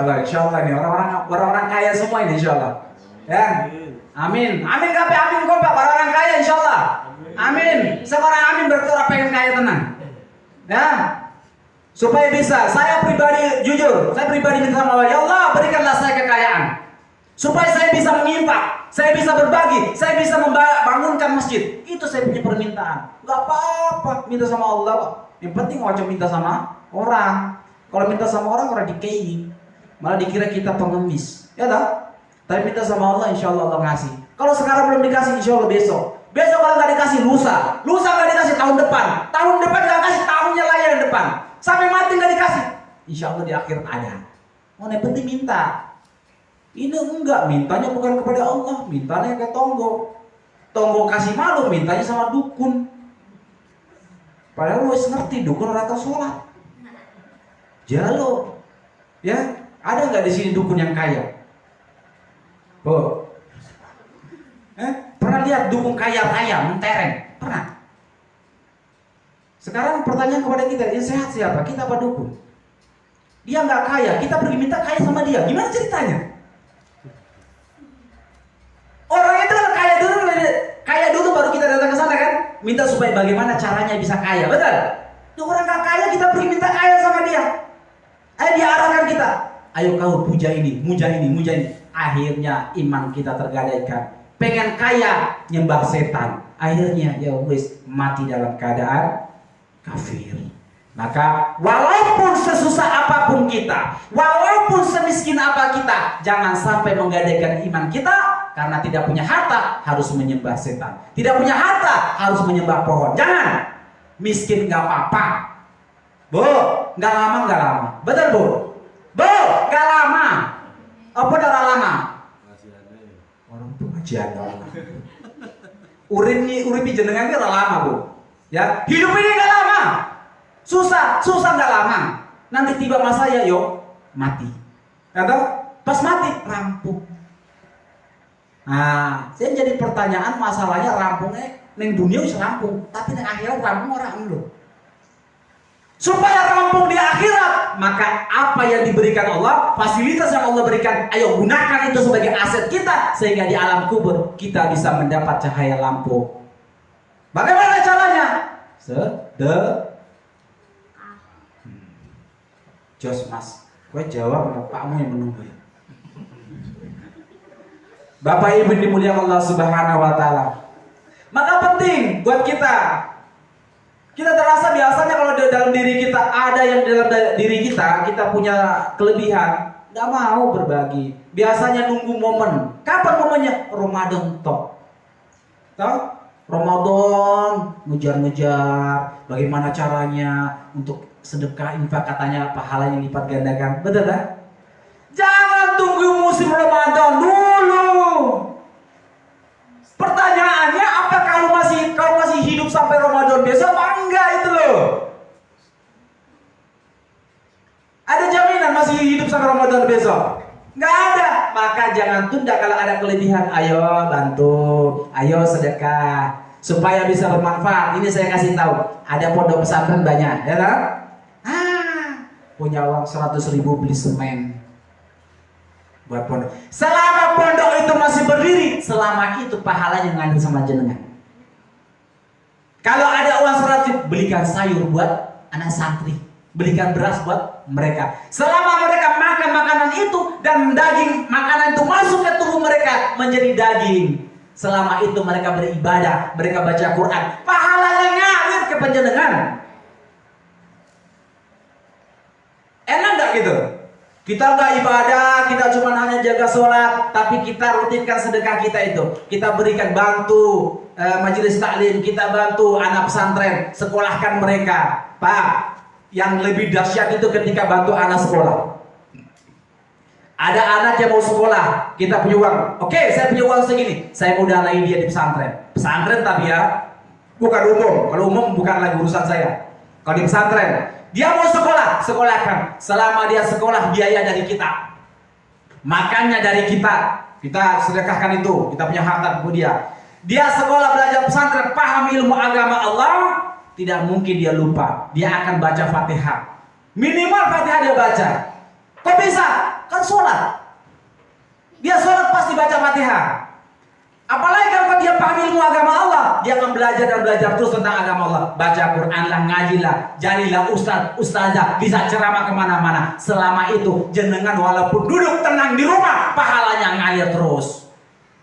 Allah nih orang-orang kaya semua ini insya Allah. Ya, amin kape amin kok Pak orang kaya insya Allah. Amin. Seorang amin berarti orang pengen kaya tenang. Ya, supaya bisa. Saya pribadi jujur, saya pribadi minta sama Allah, ya Allah berikanlah saya kekayaan, supaya saya bisa menginfak, saya bisa berbagi, saya bisa membangunkan masjid. Itu saya punya permintaan. Gak apa-apa minta sama Allah kok. Yang penting wajib minta sama orang. Kalau minta sama orang dikein, malah dikira kita pengemis, ya tak? Tapi minta sama Allah, insya Allah Allah ngasih. Kalau sekarang belum dikasih, insya Allah besok. Besok kalau nggak dikasih, lusa nggak dikasih, tahun depan nggak kasih, tahunnya lain yang depan, sampai mati nggak dikasih. Insya Allah di akhir ada. Yang penting minta. Ini enggak, mintanya bukan kepada Allah, mintanya ke tonggo. Tonggo kasih malu, mintanya sama dukun. Padahal lu ngerti dukun rata sholat. Jalo, ya ada nggak di sini dukun yang kaya? Oh, pernah lihat dukun kaya mentereng? Pernah? Sekarang pertanyaan kepada kita, yang sehat siapa? Kita apa dukun? Dia nggak kaya, kita pergi minta kaya sama dia. Gimana ceritanya? Orang itu kaya dulu baru kita datang ke sana kan? Minta supaya bagaimana caranya bisa kaya, betul? Nah, orang nggak kaya kita pergi minta kaya sama dia. Dia arahkan kita. Ayo kau puja ini, muja ini, muja ini. Akhirnya iman kita tergadaikan. Pengen kaya, nyembah setan. Akhirnya ya wis mati dalam keadaan kafir. Maka walaupun sesusah apapun kita, walaupun semiskin apa kita, jangan sampai menggadaikan iman kita karena tidak punya harta harus menyembah setan. Tidak punya harta harus menyembah pohon. Jangan. Miskin nggak apa-apa. Bu, nggak lama. Betul bu? Bu, nggak lama. Apa darah lama? Orang tuh masih ada lama. Urip jenengan ini lama bu. Ya, hidup ini nggak lama. Susah nggak lama. Nanti tiba masanya yo mati. Atau pas mati rampung. Nah, saya jadi pertanyaan masalahnya rampungnya neng dunia bisa rampung, tapi neng akhirat rampung orang lo. Supaya rampung di akhirat, maka apa yang diberikan Allah, fasilitas yang Allah berikan, ayo gunakan itu sebagai aset kita sehingga di alam kubur kita bisa mendapat cahaya lampu. Bagaimana caranya? Jos mas, gue jawab bapakmu yang menunggu. Bapak Ibu dimuliakan Allah Subhanahu wa taala. Maka penting buat kita. Kita terasa biasanya kalau dalam diri kita ada yang dalam diri kita punya kelebihan, nggak mau berbagi. Biasanya nunggu momen. Kapan momennya? Ramadan toh. Toh? Ramadan ngejar-ngejar bagaimana caranya untuk sedekah infak, katanya pahalanya lipat gandakan. Betul kan? Jangan tunggu musim Ramadan dulu. Pertanyaannya, apa kau masih hidup sampai Ramadan besok apa enggak itu loh? Ada jaminan masih hidup sampai Ramadan besok? Enggak ada. Maka jangan tunda kalau ada kelebihan. Ayo bantu, ayo sedekah supaya bisa bermanfaat. Ini saya kasih tahu, ada pondok pesantren banyak, ya kan? Punya uang 100.000 beli semen buat pondok. Selama pondok itu masih berdiri, selama itu pahalanya ngalir sama jenengan. Kalau ada uang 100, belikan sayur buat anak santri, belikan beras buat mereka. Selama mereka makan makanan itu dan daging makanan itu masuk ke tubuh mereka menjadi daging, selama itu mereka beribadah, mereka baca Quran, pahalanya ngalir ke penjenengan. Enak gak gitu? Kita nggak ibadah, kita cuma hanya jaga sholat, tapi kita rutinkan sedekah kita itu. Kita berikan bantu majelis taklim, kita bantu anak pesantren, sekolahkan mereka. Pak, yang lebih dahsyat itu ketika bantu anak sekolah. Ada anak yang mau sekolah, kita punya uang. Oke, saya punya uang segini, saya mau danai dia di pesantren. Pesantren tapi ya, bukan umum. Kalau umum bukan lagi urusan saya. Kalau di pesantren, dia mau sekolah, sekolahkan. Selama dia sekolah, biaya dari kita, makannya dari kita sedekahkan itu. Kita punya harta untuk dia. Dia sekolah belajar pesantren, paham ilmu agama Allah, tidak mungkin dia lupa. Dia akan baca Fatihah. Minimal Fatihah dia baca. Kok bisa? Kan sholat. Dia sholat pasti baca Fatihah. Apalagi kalau dia paham ilmu agama Allah, dia akan belajar dan belajar terus tentang agama Allah. Baca Quran lah, ngaji lah, jadilah ustazah, bisa ceramah kemana-mana. Selama itu jenengan walaupun duduk tenang di rumah, pahalanya ngalir terus.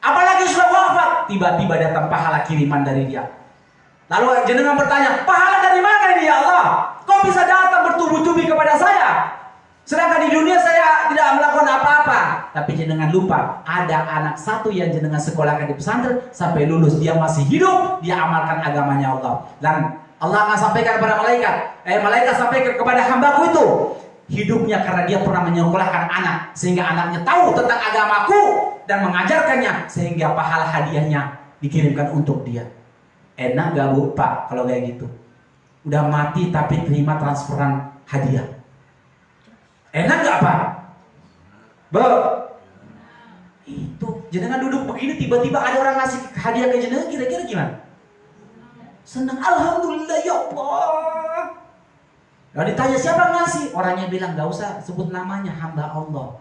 Apalagi sudah wafat, tiba-tiba datang pahala kiriman dari dia. Lalu jenengan bertanya, pahala dari mana ini ya Allah? Kok bisa datang bertubi-tubi kepada saya? Sedangkan di dunia saya tidak melakukan apa-apa. Tapi jenengan lupa, ada anak satu yang jenengan sekolahkan di pesantren sampai lulus, dia masih hidup, dia amalkan agamanya Allah. Dan Allah akan sampaikan kepada malaikat, malaikat sampaikan kepada hambaku itu, hidupnya karena dia pernah menyekolahkan anak, sehingga anaknya tahu tentang agamaku dan mengajarkannya, sehingga pahala hadiahnya dikirimkan untuk dia. Enak gak bu Pak kalau kayak gitu? Udah mati tapi terima transferan hadiah. Enak gak Pak? Bu, itu jenengan duduk begini tiba-tiba ada orang ngasih hadiah ke jenengan, kira-kira gimana? Senang, alhamdulillah ya Allah. Lalu ditanya siapa ngasih, orangnya bilang gak usah sebut namanya, hamba Allah.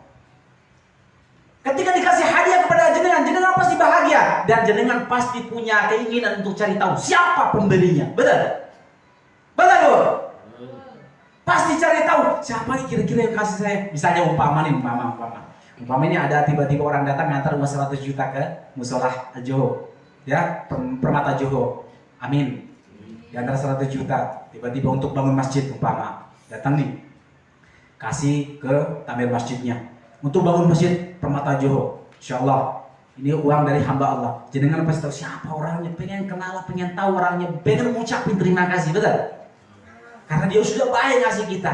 Ketika dikasih hadiah kepada jenengan, jenengan pasti bahagia dan jenengan pasti punya keinginan untuk cari tahu siapa pembelinya. Betul? Betul Bu? Pasti cari tahu siapa nih kira-kira yang kasih saya. Misalnya umpama ini ada tiba-tiba orang datang ngantar uang 100 juta ke musolah Johor, ya Permata Johor. Amin. Diantar 100 juta tiba-tiba untuk bangun masjid umpama. Datang nih kasih ke tamir masjidnya untuk bangun masjid Permata Johor. Insyaallah ini uang dari hamba Allah. Jenengan pasti tahu siapa orangnya, pengen kenal, pengen tahu orangnya, pengen mengucapin terima kasih, betul? Karena dia sudah baik ngasih kita.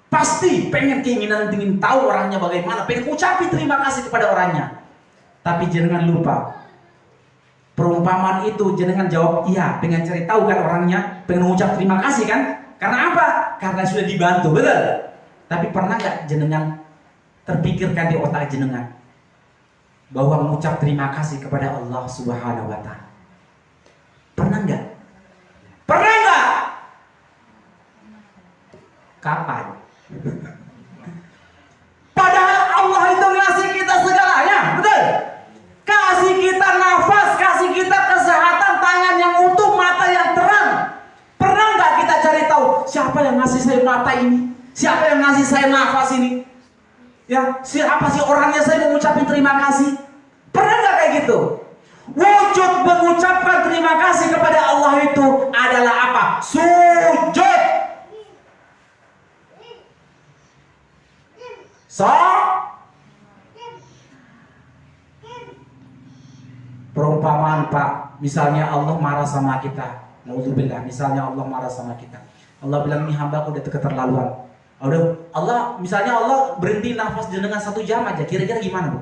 Pasti pengen ingin tahu orangnya bagaimana, pengen ucapin terima kasih kepada orangnya. Tapi jangan lupa perumpamaan itu jangan jawab iya, pengen cari tahu kan orangnya, pengen mengucap terima kasih kan? Karena apa? Karena sudah dibantu, betul? Tapi pernah nggak jenengan terpikirkan di otak jenengan bahwa mengucap terima kasih kepada Allah Subhanahu wa Ta'ala? Pernah nggak? Pernah nggak? Kapan? Padahal Allah itu ngasih kita segalanya, betul? Kasih kita nafas, kasih kita kesehatan, tangan yang utuh, mata yang terang. Pernah nggak kita cari tahu siapa yang ngasih saya mata ini? Siapa yang ngasih saya nafas ini? Ya, siapa sih orangnya saya mengucapkan terima kasih? Pernah nggak kayak gitu? Wujud mengucapkan terima kasih kepada Allah itu adalah apa? Sujud. Perumpamaan Pak, misalnya Allah marah sama kita. Naudzubillah, misalnya Allah marah sama kita. Allah bilang, ini hambaku udah keterlaluan. Misalnya Allah berhenti nafas jenengan 1 jam aja, kira-kira gimana Bu?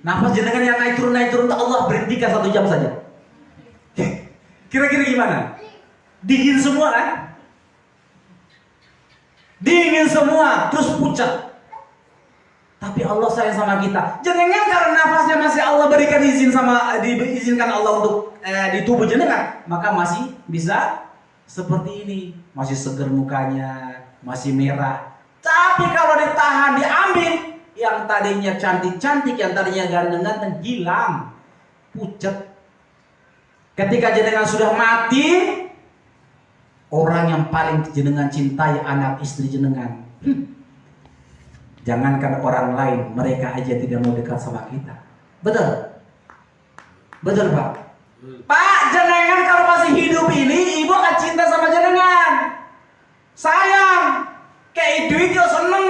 Nafas jenengan yang naik turun Allah berhentikan 1 jam saja. Kira-kira gimana? Dingin semua kan? Dingin semua, terus pucat. Tapi Allah sayang sama kita. Jenengan karena nafasnya masih Allah berikan diizinkan Allah untuk di tubuh jenengan, maka masih bisa seperti ini, masih seger mukanya, masih merah. Tapi kalau ditahan, diambil, yang tadinya cantik-cantik, yang tadinya ganteng-ganteng, hilang, pucat. Ketika jenengan sudah mati, orang yang paling jenengan cintai anak istri jenengan. Jangankan orang lain, mereka aja tidak mau dekat sama kita. Betul? Betul Pak? Pak, jenengan kalau masih hidup ini, ibu akan cinta sama jenengan. Sayang, kayak duit yo seneng.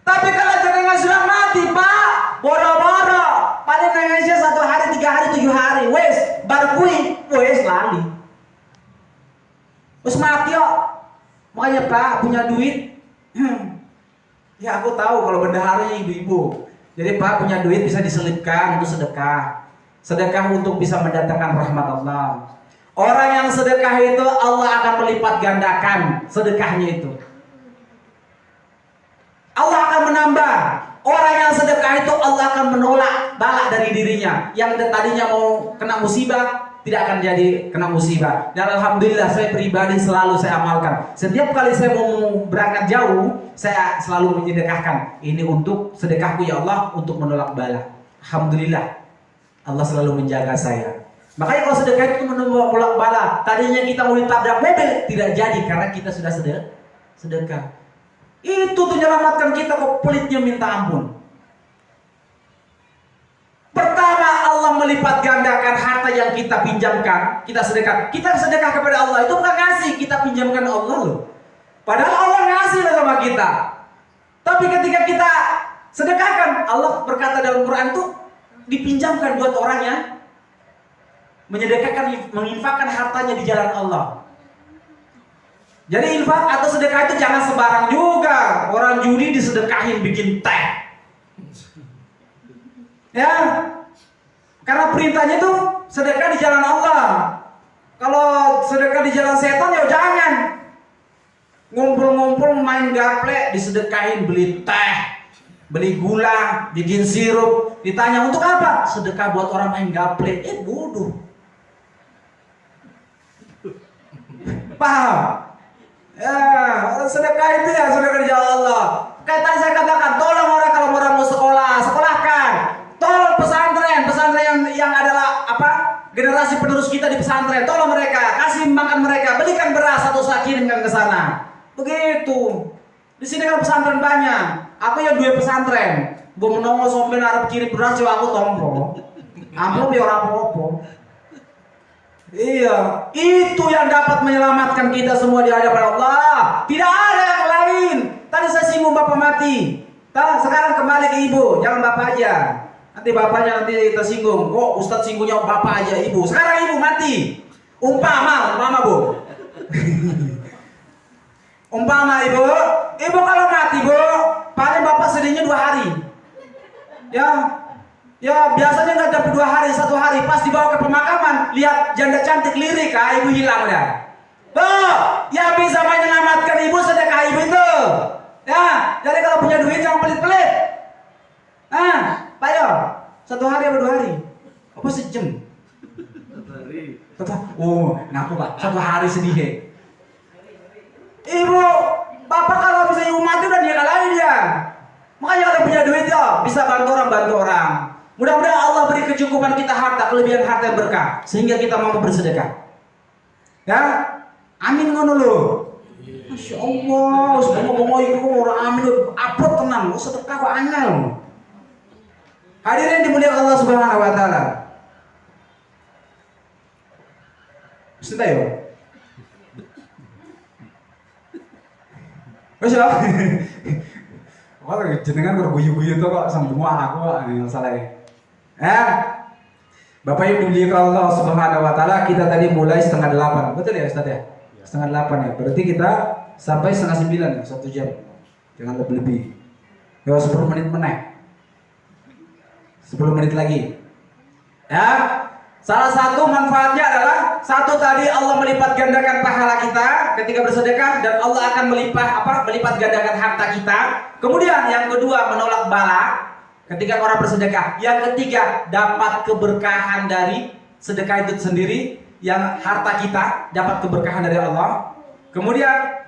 Tapi kalau jenengan sudah mati Pak, boro-boro, paling nengesnya 1 hari, 3 hari, 7 hari, wes, baru kui, wes lali. Terus mati yo. Makanya Pak punya duit. Ya aku tahu kalau bendaharanya ibu-ibu. Jadi Pak punya duit bisa diselipkan untuk sedekah. Sedekah untuk bisa mendatangkan rahmat Allah. Orang yang sedekah itu Allah akan melipat gandakan sedekahnya itu. Allah akan menambah. Orang yang sedekah itu Allah akan menolak bala dari dirinya. Yang tadinya mau kena musibah, tidak akan jadi kena musibah. Dan alhamdulillah saya pribadi selalu saya amalkan. Setiap kali saya mau berangkat jauh, saya selalu menyedekahkan. Ini untuk sedekahku ya Allah, untuk menolak bala. Alhamdulillah Allah selalu menjaga saya. Makanya kalau sedekah itu menolak bala. Tadinya kita mau ditabrak mobil, tidak jadi karena kita sudah sedekah. Itu menyelamatkan kita kok, pelitnya minta ampun. Pertama, Allah melipat gandakan harta yang kita pinjamkan, kita sedekah. Kita sedekah kepada Allah, itu bukan ngasih, kita pinjamkan Allah loh. Padahal Allah ngasih sama kita. Tapi ketika kita sedekahkan, Allah berkata dalam Quran itu dipinjamkan buat orang yang menyedekahkan, menginfakkan hartanya di jalan Allah. Jadi infak atau sedekah itu jangan sembarang juga. Orang judi disedekahin bikin teh. Ya, karena perintahnya itu sedekah di jalan Allah. Kalau sedekah di jalan setan ya jangan. Ngumpul-ngumpul main gaple disedekahin, beli teh, beli gula, bikin sirup. Ditanya untuk apa? Sedekah buat orang main gaple. Bodoh. Paham? Ya, sedekah itu ya sedekah di jalan Allah. Kayak tadi saya katakan, tolong orang kalau orang mau sekolah, sekolahkan. Tolong pesantren yang adalah generasi penerus kita di pesantren. Tolong mereka, kasih makan mereka, belikan beras 1 sak kirimkan ke sana. Begitu. Di sini kan pesantren banyak. Aku ya 2 pesantren. Gue menongol sampai narap kirim beras ya aku tompo. Amplop ya orang apa-apa. Iya, itu yang dapat menyelamatkan kita semua di hadapan Allah. Tidak ada yang lain. Tadi saya singgung bapak mati. Sekarang kembali ke ibu, jangan bapak aja. Nanti bapaknya nanti tersinggung. Kok Ustadz singgungnya bapak aja ibu. Sekarang ibu mati. Umpama bu. Umpama ibu kalau mati bu, paling bapak sedihnya 2 hari. Ya biasanya nggak dapat 2 hari, 1 hari. Pas dibawa ke pemakaman, lihat janda cantik lirik, ibu hilang dah. Yang bisa menyelamatkan ibu sedekah ibu itu. Ya, jadi kalau punya duit jangan pelit-pelit. Pak yo, 1 hari atau 2 hari? Apa sejam? 1 hari. Oh, ngaku pak, 1 hari sedih. Ibu, bapak kalau bisa ibu mati udah dia kalahin dia. Makanya kalau punya duit ya bisa bantu orang. Mudah-mudahan Allah beri kecukupan kita harta, kelebihan harta yang berkah sehingga kita mampu bersedekah. Ya, amin ngono lho. Masya Allah, ngomong itu orang amin upload tenang, sedekah kok angel. Hadirin dimuliakan Allah Subhanahu wa taala. Sudah yo. Wes ya. Wah, jenengan berguyu-guyu tuh kok sambung aku yang salah ya. Bapak Ibu dimuliakan Allah Subhanahu wa taala, kita tadi mulai 7:30. Betul ya Ustaz ya? 7:30 ya. Berarti kita sampai 8:30 ya, 1 jam. Jangan lebih-lebih. Ya 10 menit meneh. 10 menit lagi. Ya. Salah satu manfaatnya adalah satu tadi Allah melipat gandakan pahala kita ketika bersedekah dan Allah akan melipat gandakan harta kita. Kemudian yang kedua menolak bala ketika orang bersedekah. Yang ketiga dapat keberkahan dari sedekah itu sendiri, yang harta kita dapat keberkahan dari Allah. Kemudian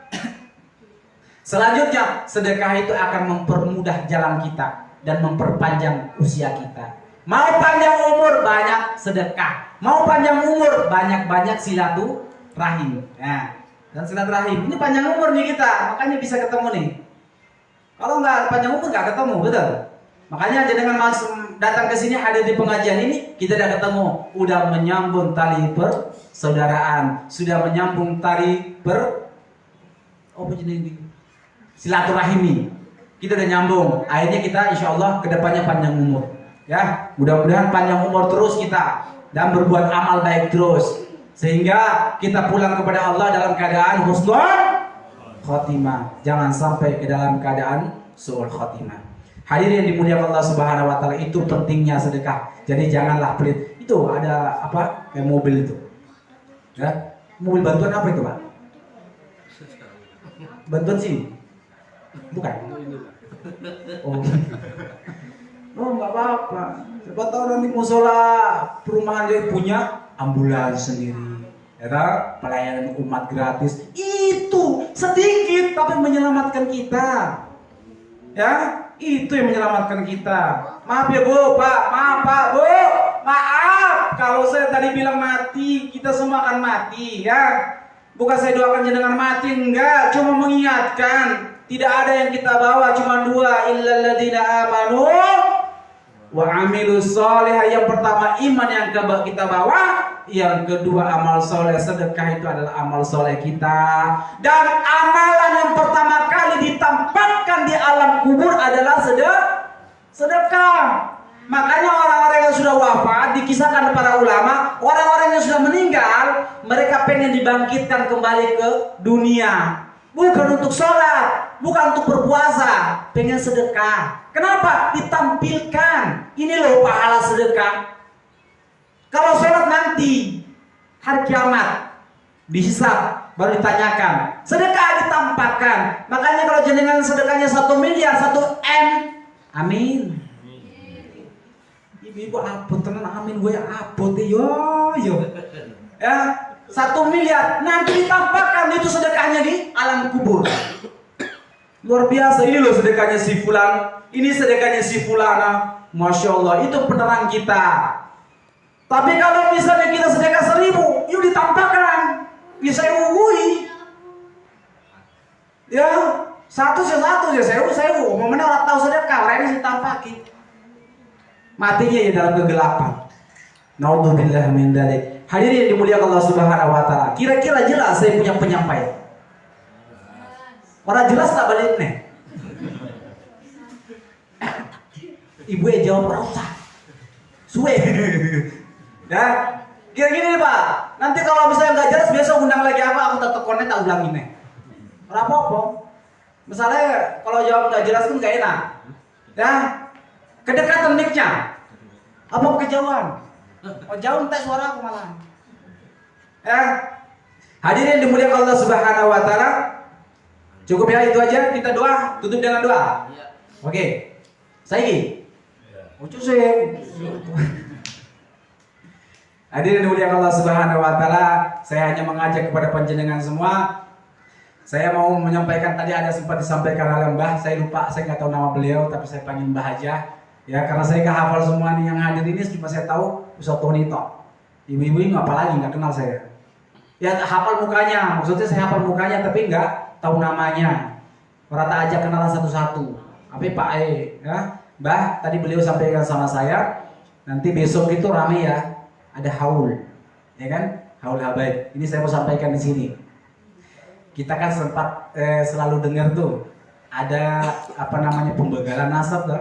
selanjutnya sedekah itu akan mempermudah jalan kita dan memperpanjang usia kita. Mau panjang umur banyak sedekah, mau panjang umur banyak silaturahim. Nah, dan silaturahim ini panjang umur nih kita, makanya bisa ketemu nih. Kalau nggak panjang umur nggak ketemu, betul. Makanya dengan datang ke sini hadir di pengajian ini kita udah ketemu, udah menyambung tali persaudaraan, sudah menyambung tali silaturahimi. Kita udah nyambung. Akhirnya kita insya Allah kedepannya panjang umur. Ya, mudah-mudahan panjang umur terus kita dan berbuat amal baik terus sehingga kita pulang kepada Allah dalam keadaan husnul khotimah. Jangan sampai ke dalam keadaan su'ul khotimah. Hadirin yang dimuliakan Allah Subhanahu wa taala, itu pentingnya sedekah. Jadi janganlah pelit. Itu ada apa? Kayak mobil itu. Ya, mobil bantuan apa itu, Pak? Bantuan sih. Bukan. Oh nggak apa-apa. Siapa tahu nanti musola perumahan dia punya ambulans sendiri, ya kan? Pelayanan umat gratis. Itu sedikit tapi menyelamatkan kita. Ya, itu yang menyelamatkan kita. Maaf ya Bu, Pak. Maaf Pak, Bu. Maaf kalau saya tadi bilang mati, kita semua akan mati, ya. Bukan saya doakan jenengan mati, enggak. Cuma mengingatkan. Tidak ada yang kita bawa, cuma 2. Illal ladzina amanu wa amilus sholihah. Yang pertama iman yang kita bawa, yang kedua amal soleh. Sedekah itu adalah amal soleh kita. Dan amalan yang pertama kali ditampakkan di alam kubur adalah sedekah. Makanya orang-orang yang sudah wafat, dikisahkan para ulama, orang-orang yang sudah meninggal, mereka pengen dibangkitkan kembali ke dunia. Bukan untuk sholat, bukan untuk berpuasa, pengen sedekah. Kenapa? Ditampilkan. Ini loh pahala sedekah. Kalau sholat nanti hari kiamat dihisab, baru ditanyakan. Sedekah ditampakkan. Makanya kalau jenengan sedekahnya 1 miliar, 1 M, amin. Ibu-ibu abot tenan, amin gue ya abot yo. Ya, 1 miliar nanti ditampakkan itu sedekahnya di alam kubur. Luar biasa. Ini loh sedekahnya si fulan, ini sedekahnya si fulana. Masya Allah, itu penerang kita. Tapi kalau misalnya kita sedekah 1000, yuk ditampakkan, bisa ugui. Satu ya sewu. Momennya orang tahu sedekah, orang ini ditampaki. Matinya ya dalam kegelapan. Naudzubillah min dzalik. Hadirin yang dimuliakan Allah Subhanahu wa taala. Kira-kira jelas saya punya penyampaian. Orang jelas tak balik nih. Ibu jawab rasa. Suwe. Ya, kira-kira nih Pak. Nanti kalau misalnya nggak jelas besok undang lagi apa aku tetap konek tak ulangin nih. Ora apa-apa. Misalnya kalau jawab nggak jelas kan nggak enak. Ya, kedekatan mic-nya. Apa kejauhan? Oh jauh entek suara aku malah. Ya. Hadirin dimuliakan Allah Subhanahu wa taala. Cukup ya itu aja, kita doa, tutup dengan doa. Oke. Saiki. Ucu sih. Hadirin dimuliakan Allah Subhanahu wa taala, saya hanya mengajak kepada panjenengan semua. Saya mau menyampaikan, tadi ada sempat disampaikan oleh Mbah, saya lupa, saya nggak tahu nama beliau, tapi saya panggil Mbah aja. Ya karena saya nggak hafal semua nih yang hadir ini, cuma saya tahu Ustaz Tony tok. Ibu-ibu ini apalagi nggak kenal saya. Ya hafal mukanya, maksudnya saya hafal mukanya tapi nggak tahu namanya. Rata aja kenalan satu-satu. Apa Pak E, ya Mbah, tadi beliau sampaikan sama saya, nanti besok itu rame ya, ada haul, ya kan? Haul habaib. Ini saya mau sampaikan di sini. Kita kan sempat selalu dengar tuh ada apa namanya pembegalan nasab tuh.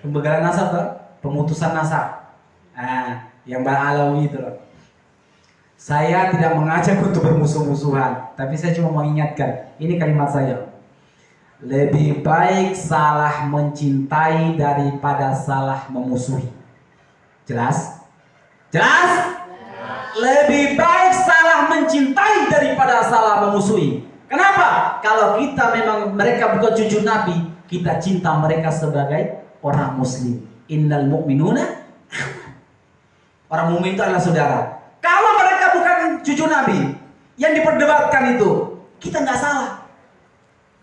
Pembegalan nasab tuh, pemutusan nasab. Nah, yang Mbak Alawi itu loh. Saya tidak mengajak untuk bermusuh-musuhan, tapi saya cuma mengingatkan, ini kalimat saya. Lebih baik salah mencintai daripada salah memusuhi. Jelas? Jelas? Lebih baik salah mencintai daripada salah memusuhi. Kenapa? Kalau kita memang mereka bukan cucu Nabi, kita cinta mereka sebagai orang Muslim. Innal mu'minuna, orang mukmin itu adalah saudara. Kalau mereka bukan cucu Nabi, yang diperdebatkan itu, kita nggak salah.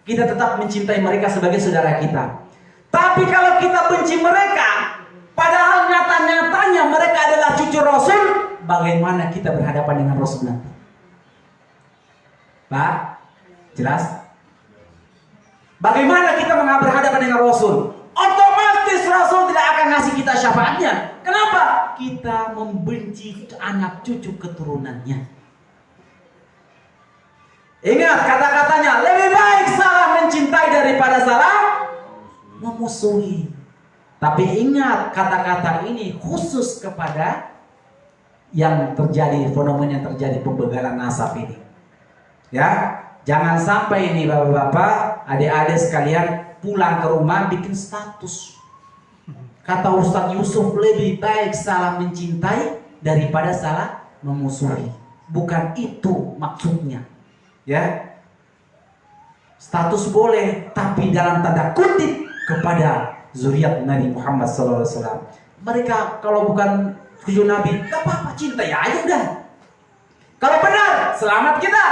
Kita tetap mencintai mereka sebagai saudara kita. Tapi kalau kita benci mereka, padahal nyata-nyatanya mereka adalah cucu Rasul, bagaimana kita berhadapan dengan Rasul nanti? Pak, jelas? Bagaimana kita berhadapan dengan Rasul? Otomatis Rasul tidak akan ngasih kita syafaatnya. Kenapa? Kita membenci anak cucu keturunannya. Ingat kata-katanya, lebih baik salah mencintai daripada salah memusuhi. Tapi ingat kata-kata ini khusus kepada yang terjadi, fenomena yang terjadi pembegalan nasab ini. Ya, jangan sampai ini bapak-bapak, adik-adik sekalian pulang ke rumah bikin status. Kata Ustadz Yusuf, lebih baik salah mencintai daripada salah memusuhi. Bukan itu maksudnya. Ya, status boleh, tapi dalam tanda kutip kepada zuriat Nabi Muhammad SAW. Mereka kalau bukan cucu Nabi, gak apa-apa, cinta ya aja udah. Kalau benar, selamat kita.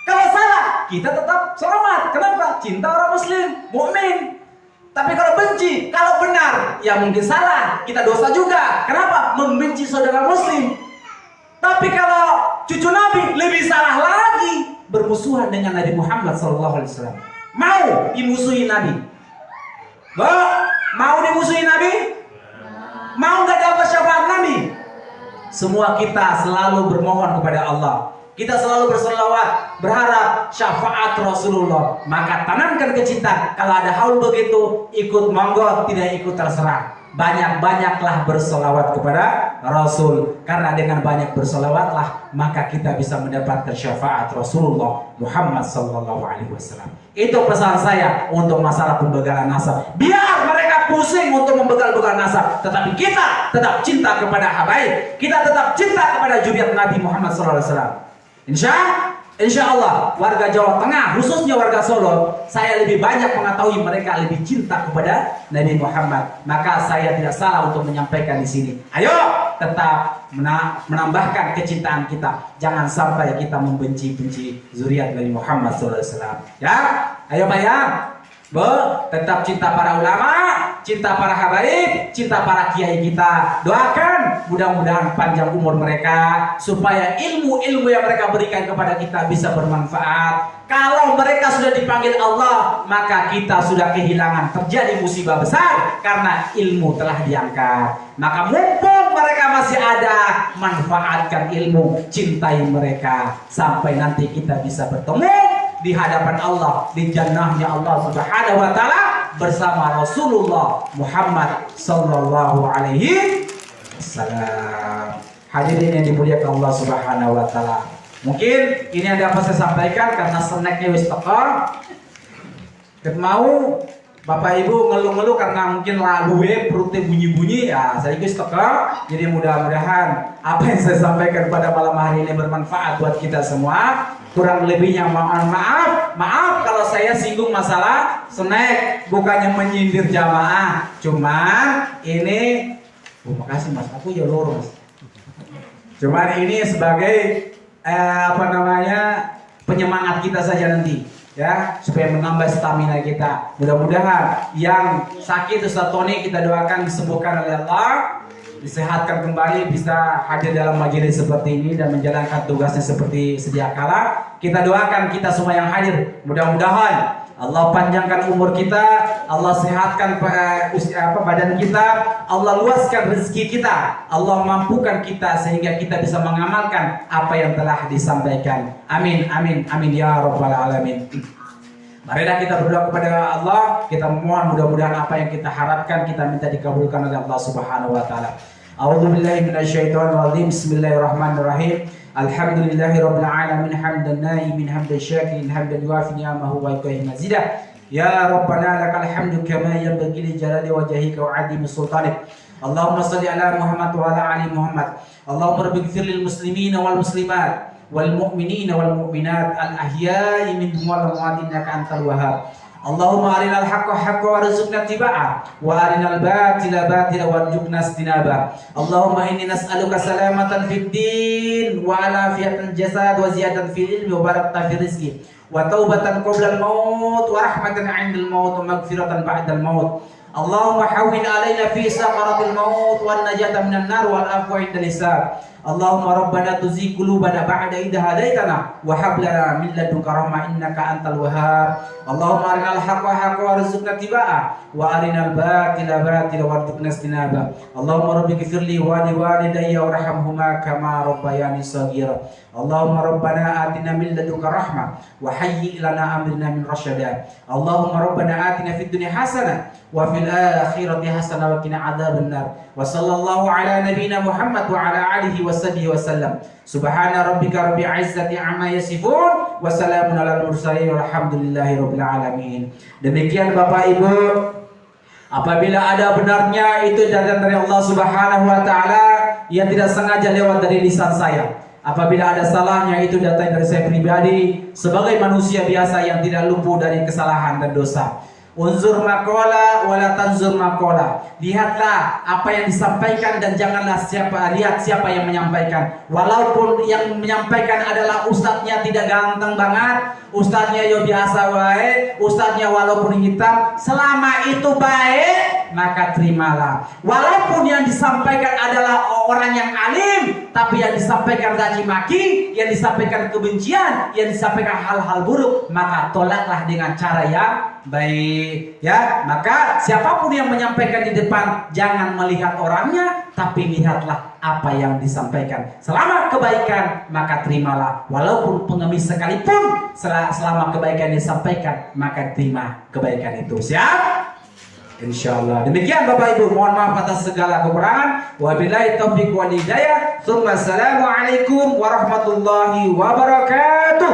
Kalau salah, kita tetap selamat. Kenapa? Cinta orang Muslim, mukmin. Tapi kalau benci, kalau benar, ya mungkin salah. Kita dosa juga. Kenapa? Membenci saudara Muslim. Tapi kalau cucu Nabi, lebih salah lagi. Bermusuhan dengan Nabi Muhammad SAW. Mau dimusuhi Nabi? Mau dimusuhi Nabi? Mau nggak dapat syafaat Nabi? Semua kita selalu bermohon kepada Allah. Kita selalu berselawat, berharap syafaat Rasulullah. Maka tanamkan kecintaan. Kalau ada haul begitu, ikut monggo, tidak ikut terserah. Banyak-banyaklah berselawat kepada Rasul. Karena dengan banyak berselawatlah maka kita bisa mendapatkan syafaat Rasulullah Muhammad SAW. Itu pesan saya untuk masalah pembegalan nasab. Biar mereka pusing untuk membegal-begal nasab, tetapi kita tetap cinta kepada habaib. Kita tetap cinta kepada zuriat Nabi Muhammad SAW. Insya Allah warga Jawa Tengah, khususnya warga Solo, saya lebih banyak mengetahui mereka lebih cinta kepada Nabi Muhammad. Maka saya tidak salah untuk menyampaikan di sini. Ayo tetap menambahkan kecintaan kita. Jangan sampai kita membenci-benci zuriat Nabi Muhammad SAW. Ya, ayo Pak ya, tetap cinta para ulama, cinta para habaib, cinta para kiai kita. Doakan mudah-mudahan panjang umur mereka supaya ilmu-ilmu yang mereka berikan kepada kita bisa bermanfaat. Kalau mereka sudah dipanggil Allah, maka kita sudah kehilangan, terjadi musibah besar karena ilmu telah diangkat. Maka mumpung mereka masih ada, manfaatkan ilmu, cintai mereka sampai nanti kita bisa bertemu di hadapan Allah, di jannahnya Allah Subhanahu wa taala bersama Rasulullah Muhammad sallallahu alaihi wasallam. Hadirin yang dimuliakan Allah Subhanahu wa taala. Mungkin ini ada apa saya sampaikan karena snacknya wis teko. Mau Bapak Ibu ngeluh-ngeluh karena mungkin laluwe perutnya bunyi-bunyi ya, saya wis teko. Jadi mudah-mudahan apa yang saya sampaikan pada malam hari ini bermanfaat buat kita semua. Kurang lebihnya mohon maaf kalau saya singgung masalah snack, bukannya menyindir jamaah. Cuman ini makasih Mas, aku ya lurus. Cuman ini sebagai penyemangat kita saja nanti ya, supaya menambah stamina kita. Mudah-mudahan yang sakit Ustaz Tony kita doakan disembuhkan oleh Allah, disehatkan kembali, bisa hadir dalam majelis seperti ini dan menjalankan tugasnya seperti sedia kala. Kita doakan kita semua yang hadir, mudah-mudahan Allah panjangkan umur kita, Allah sehatkan badan kita, Allah luaskan rezeki kita, Allah mampukan kita sehingga kita bisa mengamalkan apa yang telah disampaikan. Amin, amin, amin ya rabbal alamin. Marilah kita berdoa kepada Allah, kita mohon mudah-mudahan apa yang kita harapkan kita minta dikabulkan oleh Allah Subhanahu wa taala. A'udzubillahi minasyaitonir rajim. Bismillahirrahmanirrahim. Alhamdulillahirabbil alamin hamdan na'imin hamdan syakirin hamdan yuafi ni'amahu wa yuqayyi mazidah. Ya Rabbana lakal hamdu kama yanbaghi li jalali wajhika wa 'azimi sultanik. Allahumma shalli ala Muhammad wa ala ali Muhammad. Allahumma rabbighfir lil muslimina wal muslimat wal mu'minina wal mu'minat al ahya'i minhum wal amwat innaka antal wahhab. Allahumma arinal haqqa haqqan warzuqna ittiba'ah wa arinal batila batila warzuqna ijtinabah. Allahumma inni nas'aluka salamatan fid din wa alafiyatan jasad wa ziyadatan fil ilmi wa barakatan fil rizqi wa taubatan qabla al maut wa rahmatan 'indal maut wa maghfiratan ba'dal maut. Allahumma hawwin 'alaina fi sakaratil maut wan najata minan nar wal afwa 'indal hisab. Allahumma rabbana tuzigh qulubana ba'da idh hadaitana wa hab lana min ladunka rahmah innaka antal wahhab. Allahumma arinal haqqa haqqan warzuqna ittiba'ah wa arinal batila batila warzuqna ijtinabah. Allahumma rabbighfir li wa li walidayya warhamhuma kama rabbayani shaghira. Allahumma rabbana atina min ladunka rahmah wa hayyi' lana amrina min rasyada. Allahumma rabbana atina fid dunya hasanah wa fil akhirati hasanah wa qina adzabannar. Wa sallallahu ala nabiyyina Muhammad wa ala alihi wa sahbihi wasallam. Subhana rabbika rabbil izzati amma yasifun wa salamun alal mursalin walhamdulillahi rabbil alamin. Demikian Bapak Ibu, apabila ada benarnya itu datang dari Allah Subhanahu wa taala yang tidak sengaja lewat dari lisan saya. Apabila ada salahnya itu datang dari saya pribadi sebagai manusia biasa yang tidak luput dari kesalahan dan dosa. Unzur maqala wala tanzur maqala. Lihatlah apa yang disampaikan dan janganlah lihat siapa yang menyampaikan. Walaupun yang menyampaikan adalah ustadznya tidak ganteng banget, ustadznya yo biasa baik, ustadznya walaupun hitam, selama itu baik maka terimalah. Walaupun yang disampaikan adalah orang yang alim, tapi yang disampaikan caci maki, yang disampaikan kebencian, yang disampaikan hal-hal buruk, maka tolaklah dengan cara yang baik, ya. Maka siapapun yang menyampaikan di depan, jangan melihat orangnya, tapi lihatlah apa yang disampaikan. Selama kebaikan, maka terimalah. Walaupun pengemis sekalipun, selama kebaikan disampaikan, maka terima kebaikan itu. Siap? Insyaallah. Demikian Bapak Ibu, mohon maaf atas segala kekurangan. Wabillahi taufiq wal hidayah. Assalamualaikum warahmatullahi wabarakatuh.